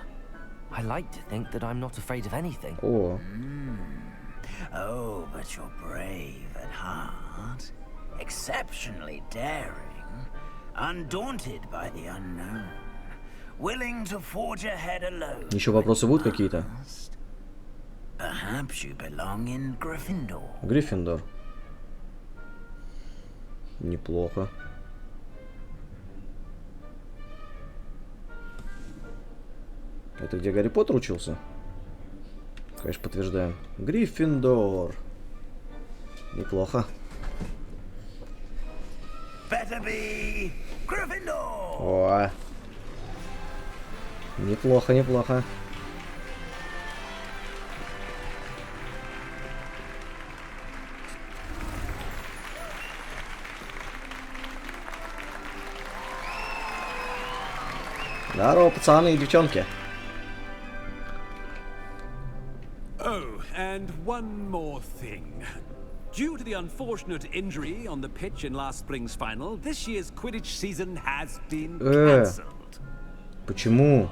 B: I like to think that I'm not afraid of anything.
A: О.
K: Oh, but you're brave at heart. Exceptionally daring. Undaunted by the unknown. Willing to forge ahead alone.
A: Еще вопросы будут какие-то?
K: Perhaps you belong in Gryffindor.
A: Гриффиндор. Неплохо. Это где Гарри Поттер учился? Конечно, подтверждаем. Гриффиндор. Неплохо.
K: Better be Gryffindor.
A: О. Неплохо, неплохо. Здорово, пацаны и девчонки.
I: Oh, and one more thing. Due to the unfortunate injury on the pitch in last spring's final, this year's Quidditch season has been cancelled.
A: Почему?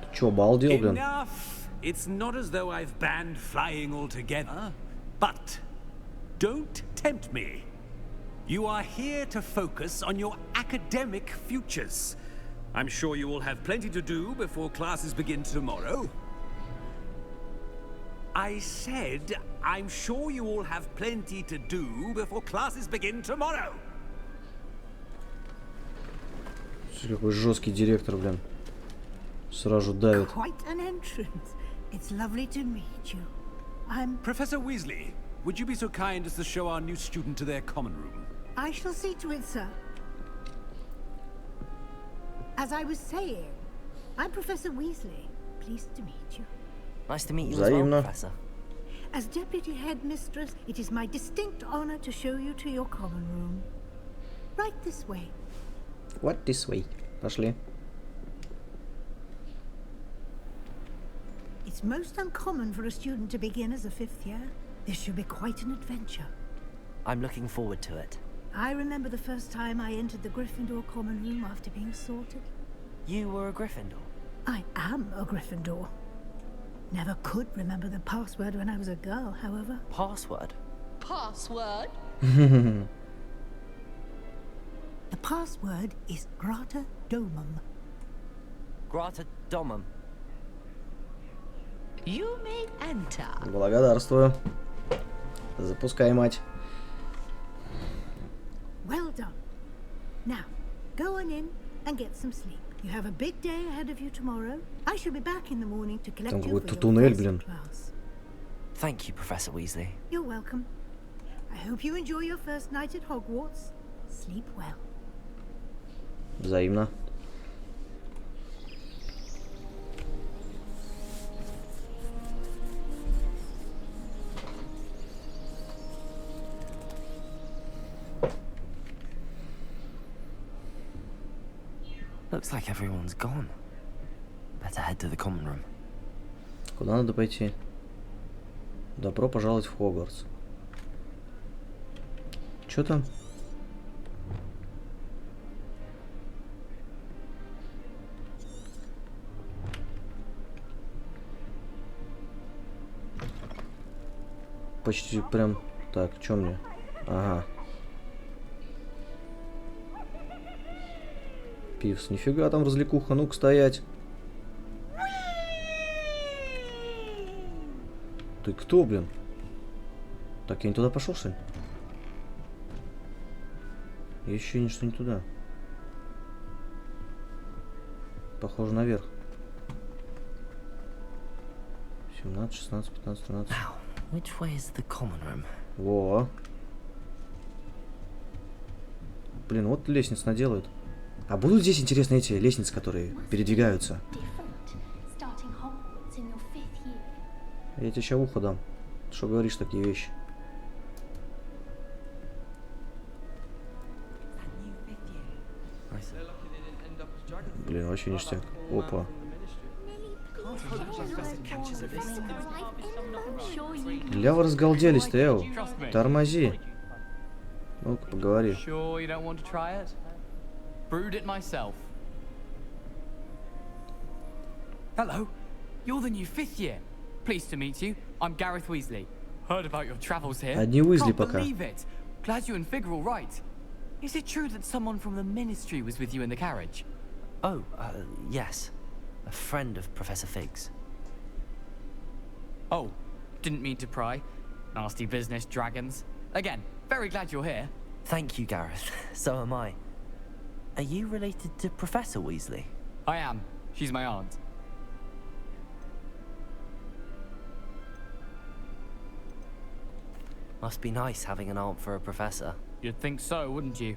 A: Ты чё, обалдел, блин?
I: Enough. It's not as though I've banned flying altogether, but don't tempt me. You are here to focus on your academic futures. I'm sure you will have plenty to do before classes begin tomorrow. I said, I'm sure you all have plenty to do before classes begin tomorrow.
A: Какой жесткий директор, блин. Сразу давит.
J: Quite an entrance. It's lovely to meet you. I'm...
I: Professor Weasley, would you be so kind as to show our new student to their common room?
J: I shall see to it, sir. As I was saying, I'm Professor Weasley. Pleased to meet you.
B: Nice to meet you as well, Professor.
J: As Deputy Headmistress, it is my distinct honor to show you to your common room. Right this way.
A: What this way? Пошли.
J: It's most uncommon for a student to begin as a 5th year. This should be quite an adventure.
B: I'm looking forward to it.
J: I remember the first time I entered the Gryffindor common room after being sorted.
B: You were a Gryffindor?
J: I am a Gryffindor. Never could remember the password when I was a girl, however.
B: Password?
L: Password?
J: The password is Grata Domum.
B: Grata Domum.
L: You may enter.
A: Благодарствую. Запускай, мать.
J: Well done. Now, go on in and get some sleep. You have a big day ahead of you tomorrow. I shall be back in the morning to collect you for your first class.
B: Thank you, Professor Weasley.
J: You're welcome. I hope you enjoy your first night at Hogwarts. Sleep well.
A: Взаимно.
B: Looks like everyone's gone. Better head to the common room.
A: Куда надо пойти? Добро пожаловать в Хогвартс. Чё там? Почти прям... Так, чё мне? Ага. Пивс, нифига там развлекуха, ну-ка стоять. Ты кто, блин? Так, я не туда пошел, что ли? Еще не что не туда. Похоже наверх. 17, 16, 15, 13.
B: Now, which way is the common room?
A: Во. Блин, вот лестниц наделают. А будут здесь интересные эти лестницы, которые передвигаются? Я тебе сейчас в ухо дам. Что говоришь такие вещи? Блин, вообще ништяк. Опа. Ля, вы разгалделись-то, Эу. Тормози. Ну-ка, поговори.
M: Hello, you're the new 5th year. Pleased to meet you. I'm Gareth Weasley. Heard about your travels here.
A: Одни Уизли
M: Can't
A: пока.
M: believe it. Glad you and Fig are all right. Is it true that someone from the Ministry was with you in the carriage?
B: Oh, yes. A friend of Professor Fig's.
M: Oh, didn't mean to pry. Nasty business, dragons. Again, very glad you're here.
B: Thank you, Gareth. So am I. Are you related to Professor Weasley?
M: I am. She's my aunt.
B: Must be nice having an aunt for a professor.
M: You'd think so, wouldn't you?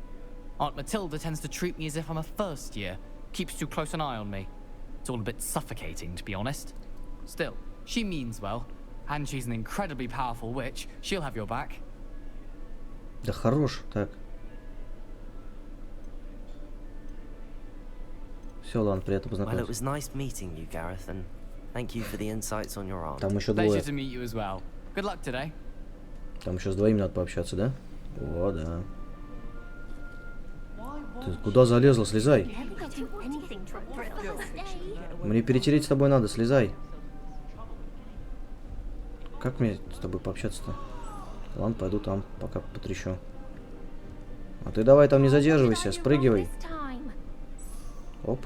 M: Aunt Matilda tends to treat me as if I'm a first year. Keeps too close an eye on me. It's all a bit suffocating, to be honest. Still, she means well. And she's an incredibly powerful witch. She'll have your back.
A: Да хорош, так. Все, ладно, приятно
B: Well, it
A: познакомиться.
B: was nice meeting you, Gareth, and thank you for the insights on your aunt.
A: Там еще
M: Pleasure
A: двое.
M: to meet you as well. Good luck today.
A: Там еще с двоими надо пообщаться, да? О, да. Ты куда залезла? Слезай. Мне перетереть с тобой надо, слезай. Как мне с тобой пообщаться-то? Ладно, пойду там, пока потрещу. А ты давай там не задерживайся, спрыгивай. Оп.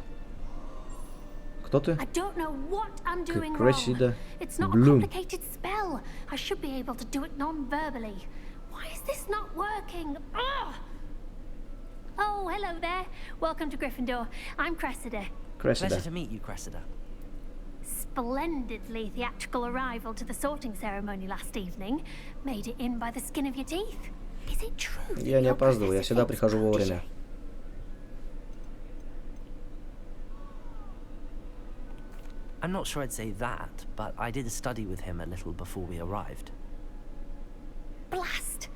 A: Кто ты? Красида. Блум.
C: Oh, hello there. Welcome to Gryffindor. I'm Cressida.
B: Pleasure to meet you, Cressida.
C: Splendidly theatrical arrival to the sorting ceremony last evening. Made it in by the skin of your teeth. Is it true?
A: Я не опаздываю, я всегда прихожу вовремя.
B: I'm not sure I'd say that, but I did study with him a little before we arrived.
C: Blast!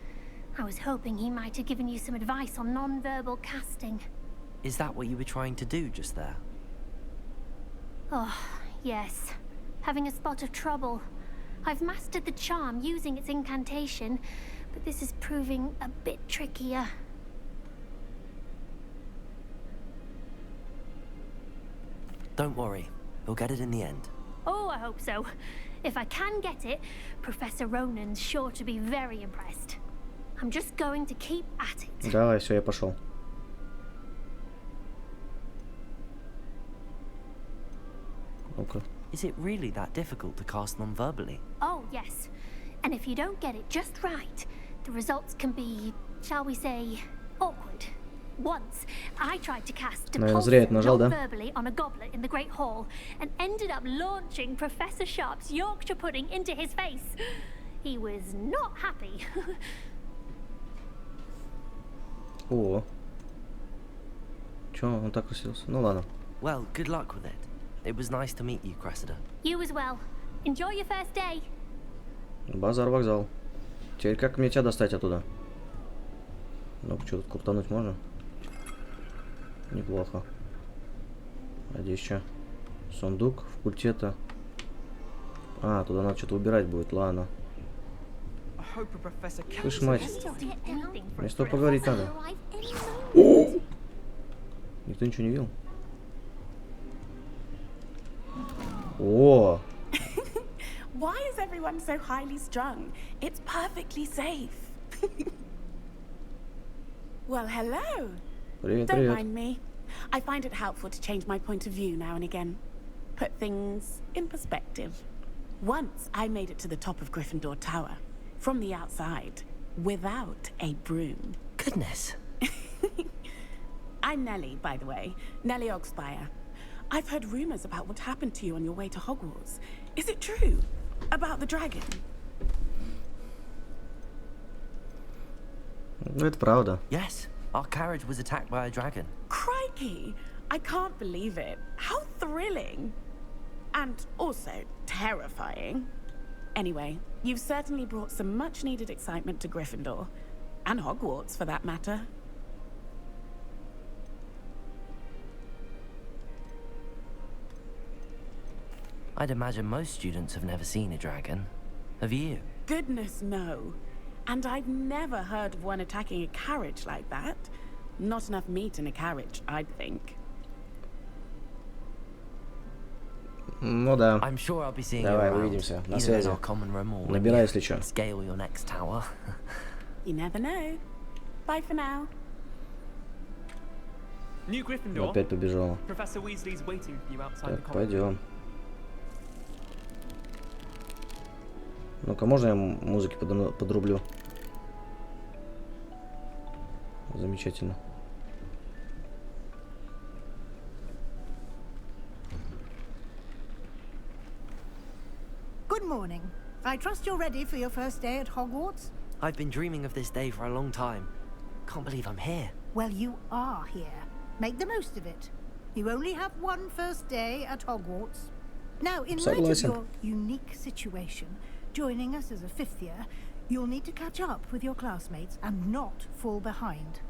C: I was hoping he might have given you some advice on non-verbal casting.
B: Is that what you were trying to do just there?
C: Oh, yes. Having a spot of trouble. I've mastered the charm using its incantation, but this is proving a bit trickier.
B: Don't worry. You'll get it in the end.
C: Oh, I hope so. If I can get it, Professor Ronan's sure to be very impressed. I'm just going to keep at it.
A: Давай, все, я пошел. Ну-ка.
B: Is it really that difficult to cast non-verbally?
C: Oh, yes. And if you don't get it just right, the results can be, shall we say, awkward. Once, I tried to cast non-verbally on a goblet in the Great Hall and ended up launching Professor Sharp's Yorkshire pudding into his face. He was not happy.
A: О. Чё, он так расселся? Ну ладно.
B: Well, good luck with it. It was nice to meet you, Cressida.
C: You as well. Enjoy your first day.
A: Базар вокзал. Теперь как мне тебя достать оттуда? Ну-ка, что тут крутануть можно? Неплохо. А здесь что? Сундук, факультета. А, туда надо что-то убирать будет, ладно. Слышь, мать. Мне с тобой поговорить надо. О! Никто ничего не видел? О!
N: Why is everyone so highly strung? It's perfectly safe. Well, hello.
A: Привет,
N: Don't
A: привет.
N: mind me. I find it helpful to change my point of view now and again. Put things in perspective. Once I made it to the top of Gryffindor Tower, from the outside, without a broom.
B: Goodness.
N: I'm Nellie, by the way. Nellie Ogspire. I've heard rumors about what happened to you on your way to Hogwarts. Is it true? About the dragon?
A: Ну, это правда.
B: Yes, our carriage was attacked by a dragon.
N: Crikey! I can't believe it. How thrilling! And also terrifying. Anyway, you've certainly brought some much-needed excitement to Gryffindor. And Hogwarts, for that matter.
B: I'd imagine most students have never seen a dragon. Have you?
N: Goodness, no. And I've never heard of one attacking a carriage like that. Not enough meat in a carriage, I'd think.
A: Ну да.
B: I'm sure I'll be seeing
A: Давай,
B: you around,
A: увидимся. На
B: either in
A: связи.
B: our common room or when
A: Набирай,
B: you
A: если чё.
B: scale your next tower.
N: You never know. Bye for now.
O: New Gryffindor.
A: Опять побежала.
O: Professor Weasley's waiting for you outside the
A: Так,
O: college.
A: пойдем. Ну-ка, можно я музыки подрублю? Замечательно.
J: Good morning. I trust you're ready for your first day at Hogwarts?
B: I've been dreaming of this day for a long time. Can't believe I'm here.
J: Well, you are here. Make the most of it. You only have one first day at Hogwarts. Now, in light of your unique situation, joining us as a fifth year, you'll need to catch up with your classmates and not fall behind.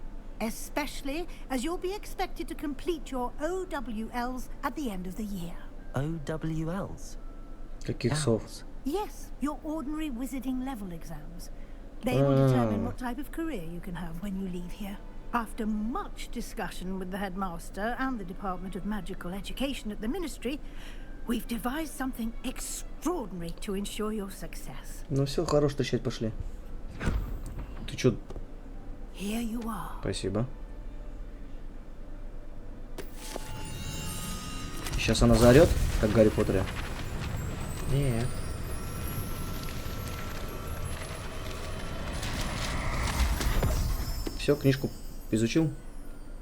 J: Especially as you'll be expected to complete your OWLs at the end of the year.
B: OWLs?
A: Каких сов?
J: Yes, your ordinary wizarding level exams. They will determine what type of career you can have when you leave here. After much discussion with the headmaster and the Department of Magical Education at the Ministry, we've devised something extraordinary to ensure your success.
A: Ну все, хорош тащать, пошли. Ты чё?
J: Here you are.
A: Спасибо. Сейчас она заорет, как в Гарри Поттере. Нет. Все, книжку изучил?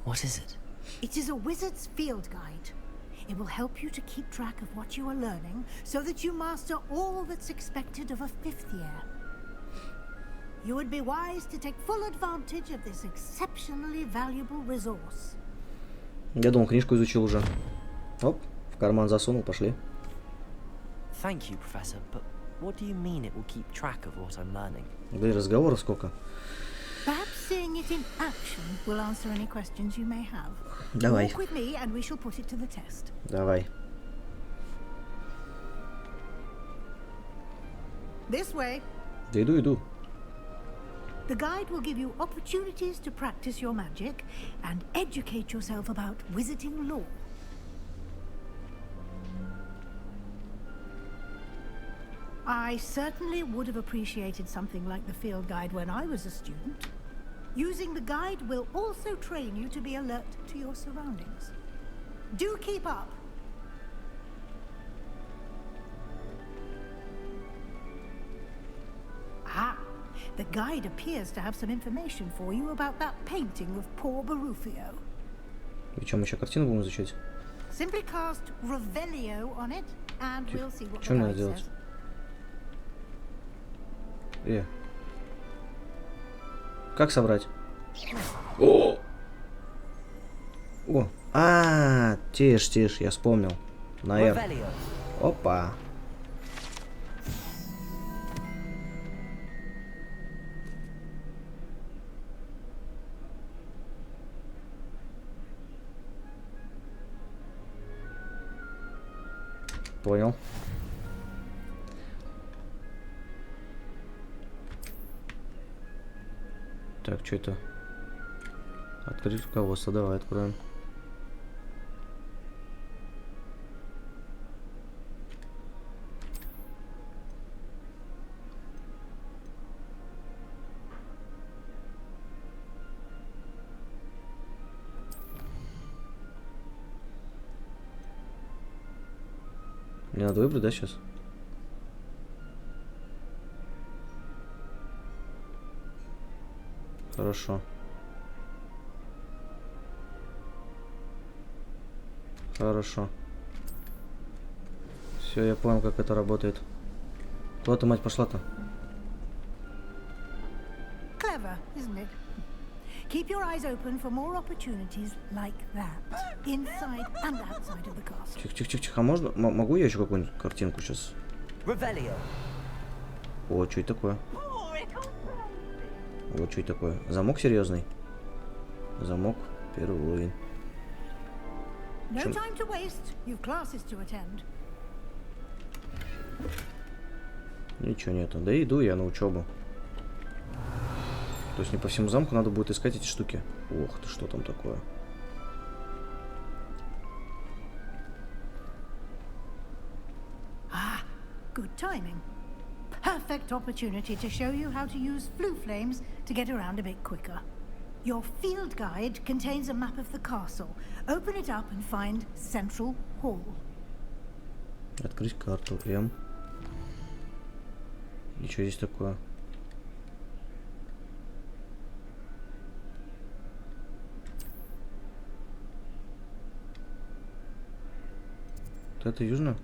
B: What is it?
J: It is a wizard's field guide. It will help you to keep track of what you are learning so that you master all that's expected of a fifth year. You would be wise to take full advantage of this exceptionally valuable resource.
A: Я думал, книжку изучил уже. Оп, в карман засунул, пошли.
B: Thank you, Professor, but what do you mean it will keep track of what I'm learning?
A: Да и разговоров сколько.
J: Perhaps seeing it in action will answer any questions you may have.
A: Давай.
J: Walk with me and we shall put it to the test.
A: Давай.
J: This way.
A: Да иду.
J: The guide will give you opportunities to practice your magic and educate yourself about wizarding lore. I certainly would have appreciated something like the field guide when I was a student. Using the guide will also train you to be alert to your surroundings. Do keep up! Ah, the guide appears to have some information for you about that painting of poor Barufio.
A: И что, мы еще картину будем изучать?
J: Simply cast Revelio on it, and we'll see what
A: Что
J: the
A: надо
J: guide
A: делать?
J: says.
A: Как собрать? О! Тише, я вспомнил. На R. Опа. Понял. Так, что это? Открыть руководство. Давай откроем. Мне надо выбрать, да, сейчас? Хорошо. Хорошо. Все, я понял, как это работает. Куда ты, мать, пошла-то?
J: Clever, isn't it? Keep your eyes open for more opportunities like that, inside and outside of the castle.
A: Тихо. А можно? Могу я еще какую-нибудь картинку сейчас?
B: Revelio.
A: О, что это такое? Вот что это такое. Замок серьезный. Замок, первый уровень.
J: No time to waste. You've classes to attend.
A: Ничего нету. Да иду я на учебу. То есть не по всему замку надо будет искать эти штуки. Ох ты, что там такое?
J: Ah, good timing. Perfect opportunity to show you how to use flue flames to get around a bit quicker. Your field guide contains a map of the castle. Open it up and find Central Hall.
A: Открыть карту. М. И что здесь такое? Вот это южно?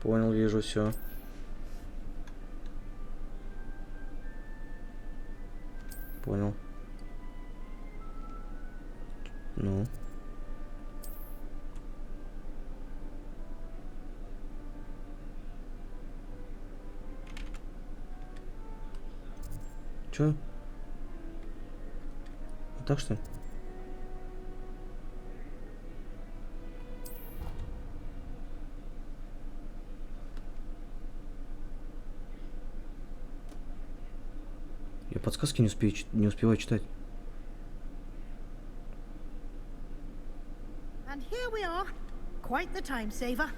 A: Понял, вижу все. Понял. Ну. Чё? Вот так что ли? Я подсказки не успеваю читать.
J: And here we are. Quite the time saver.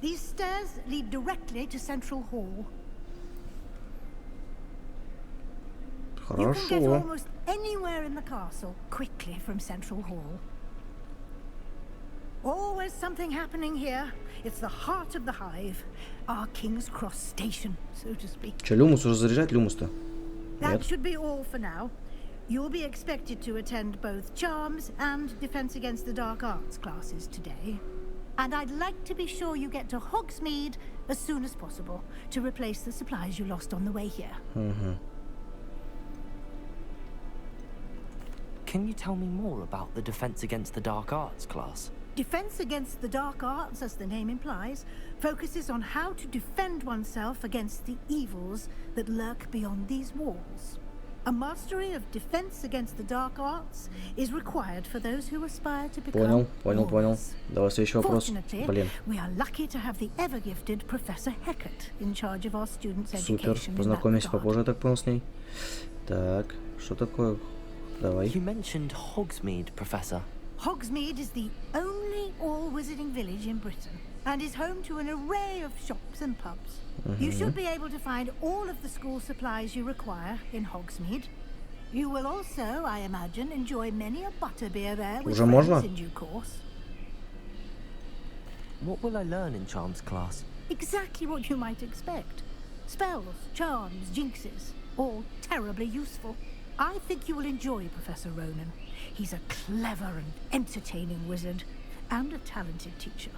J: These stairs lead directly to Central Hall. You can get almost anywhere in the castle quickly from Central Hall. Always something happening here. It's the heart of the hive. Our King's Cross station, so to speak.
A: Че, люмус уже заряжать? Люмус-то?
J: That should be all for now. You'll be expected to attend both Charms and Defense Against the Dark Arts classes today. And I'd like to be sure you get to Hogsmeade as soon as possible to replace the supplies you lost on the way here.
B: Can you tell me more about the Defense Against the Dark Arts class?
J: Defense Against the Dark Arts, as the name implies, focuses on how to defend oneself against the evils that lurk beyond these walls. A mastery of Defense Against the Dark Arts is required for those who aspire to become
A: Понял. Давай следующий вопрос.
J: Fortunately, we are lucky to have the ever-gifted Professor Hecat in charge of our students' education.
A: Супер. Познакомимся попозже, я так понял, с ней. Так, что такое? Давай.
B: You mentioned Hogsmeade, Professor.
J: Hogsmeade is the only all-wizarding village in Britain and is home to an array of shops and pubs. You should be able to find all of the school supplies you require in Hogsmeade. You will also, I imagine, enjoy many a butterbeer there with friends in due course.
B: What will I learn in Charms class?
J: Exactly what you might expect. Spells, charms, jinxes, all terribly useful. I think you will enjoy Professor Ronan. He's a clever and entertaining wizard, and a talented teacher.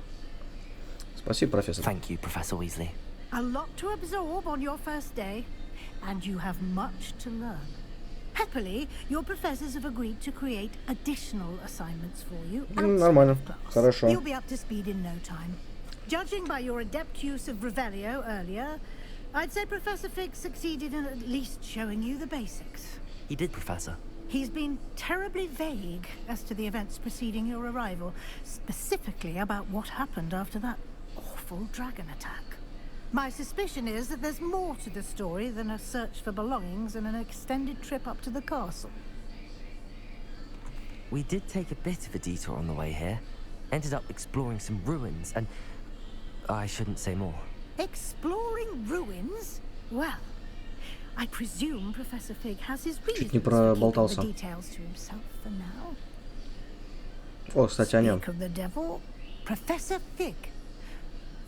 A: Спасибо, профессор.
B: Thank you, Professor Weasley.
J: A lot to absorb on your first day, and you have much to learn. Happily, your professors have agreed to create additional assignments for you outside of class.
A: Хорошо.
J: You'll be up to speed in no time. Judging by your adept use of Revelio earlier, I'd say Professor Fig succeeded in at least showing you the basics.
B: He did, Professor.
J: He's been terribly vague as to the events preceding your arrival, specifically about what happened after that awful dragon attack. My suspicion is that there's more to the story than a search for belongings and an extended trip up to the castle.
B: We did take a bit of a detour on the way here. Ended up exploring some ruins and... I shouldn't say more.
J: Exploring ruins? Well, I presume Professor Fig has his reasons for keeping the details to himself for now.
A: О, кстати, о нем.
J: Speak of the devil, Professor Fig.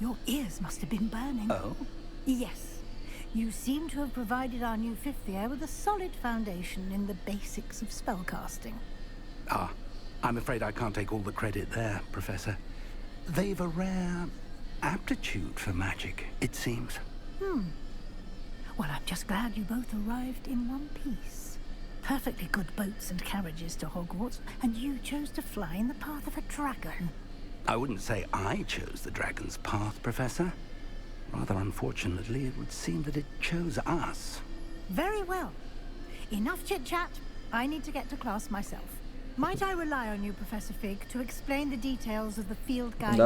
J: Your ears must have been burning.
D: Oh?
J: Yes. You seem to have provided our new fifth year with a solid foundation in the basics of spellcasting.
D: Ah, I'm afraid I can't take all the credit there, Professor. They've a rare aptitude for magic, it seems.
J: Well, I'm just glad you both arrived in one piece. Perfectly good boats and carriages to Hogwarts, and you chose to fly in the path of a dragon.
D: I wouldn't say I chose the dragon's path, Professor. Rather unfortunately, it would seem that it chose us.
J: Very well. Enough chit-chat. I need to get to class myself. Might I rely on you, Professor Fig, to explain the details of the field guide?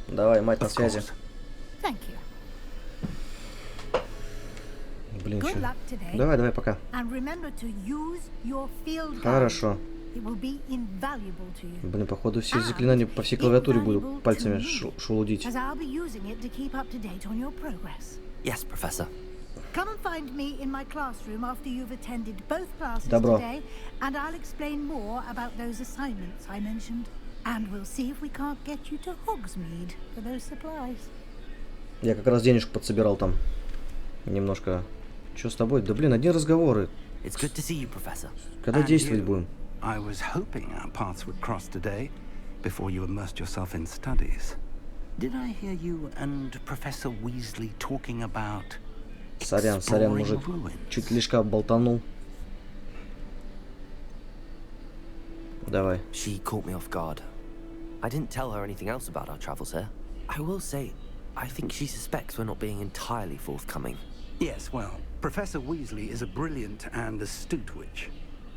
A: Давай, мать на связи.
J: Thank you.
A: Блин,
J: Good
A: чё?
J: luck today.
A: Давай, пока.
J: And remember to use your field guide.
A: Хорошо.
J: It will be invaluable to you.
A: Блин, походу все заклинания по всей клавиатуре буду пальцами шелудить.
J: As I'll be using it to keep up to date on your progress.
B: Yes, Professor.
J: Come and find me in my classroom after you've attended both classes
A: Добро.
J: today, and I'll explain more about those assignments I mentioned. And we'll see if we can't get you to Hogsmeade for those supplies.
A: Я как раз денежку подсобирал там. Немножко. Что с тобой? Да блин, одни разговоры.
B: It's good to see you, Professor.
A: Когда действовать будем?
D: I was hoping our paths would cross today, before you immersed yourself in studies. Did I hear you and Professor Weasley talking about...
A: Сорян, мужик. Чуть лишка болтанул. Давай.
B: She caught me off guard. I didn't tell her anything else about our travels here. I will say, I think she suspects we're not being entirely forthcoming.
D: Yes, well, Professor Weasley is a brilliant and astute witch.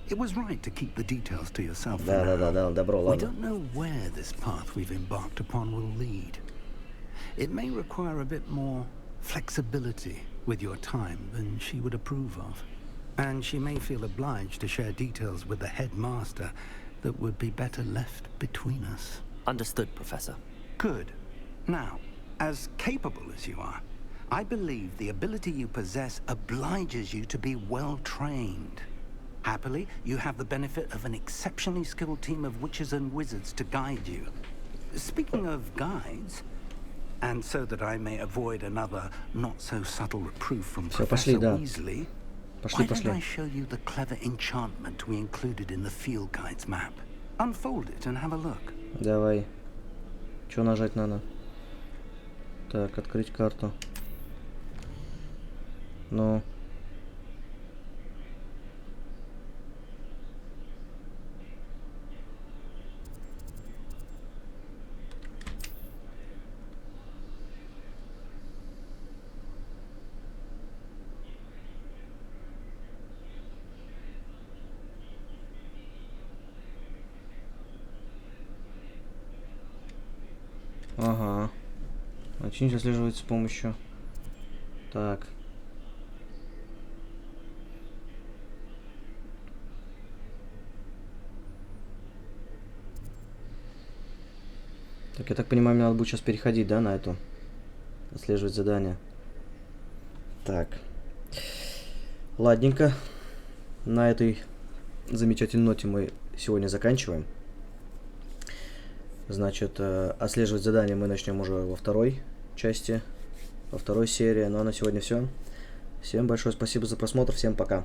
D: It was right to keep the details to yourself.
A: Да, добро, ладно.
D: We don't know where this path we've embarked upon will lead. It may require a bit more flexibility with your time than she would approve of. And she may feel obliged to share details with the headmaster that would be better left between us.
B: Understood, Professor.
D: Good. Now, as capable as you are, I believe the ability you possess obliges you to be well trained. Happily, you have the benefit of an exceptionally skilled team of witches and wizards to guide you. Speaking of guides, and so that I may avoid another not-so-subtle reproof from Professor Weasley, why don't I show you the clever enchantment we included in the field guide's map? Unfold it and have a look.
A: Давай. Что нажать надо? Так, открыть карту. Ну. Ага. Начните отслеживать с помощью. Так. Так, я так понимаю, мне надо будет сейчас переходить, да, на эту. Отслеживать задание. Так. Ладненько. На этой замечательной ноте мы сегодня заканчиваем. Значит, отслеживать задание мы начнем уже во второй части, во второй серии. Ну а на сегодня все. Всем большое спасибо за просмотр, всем пока.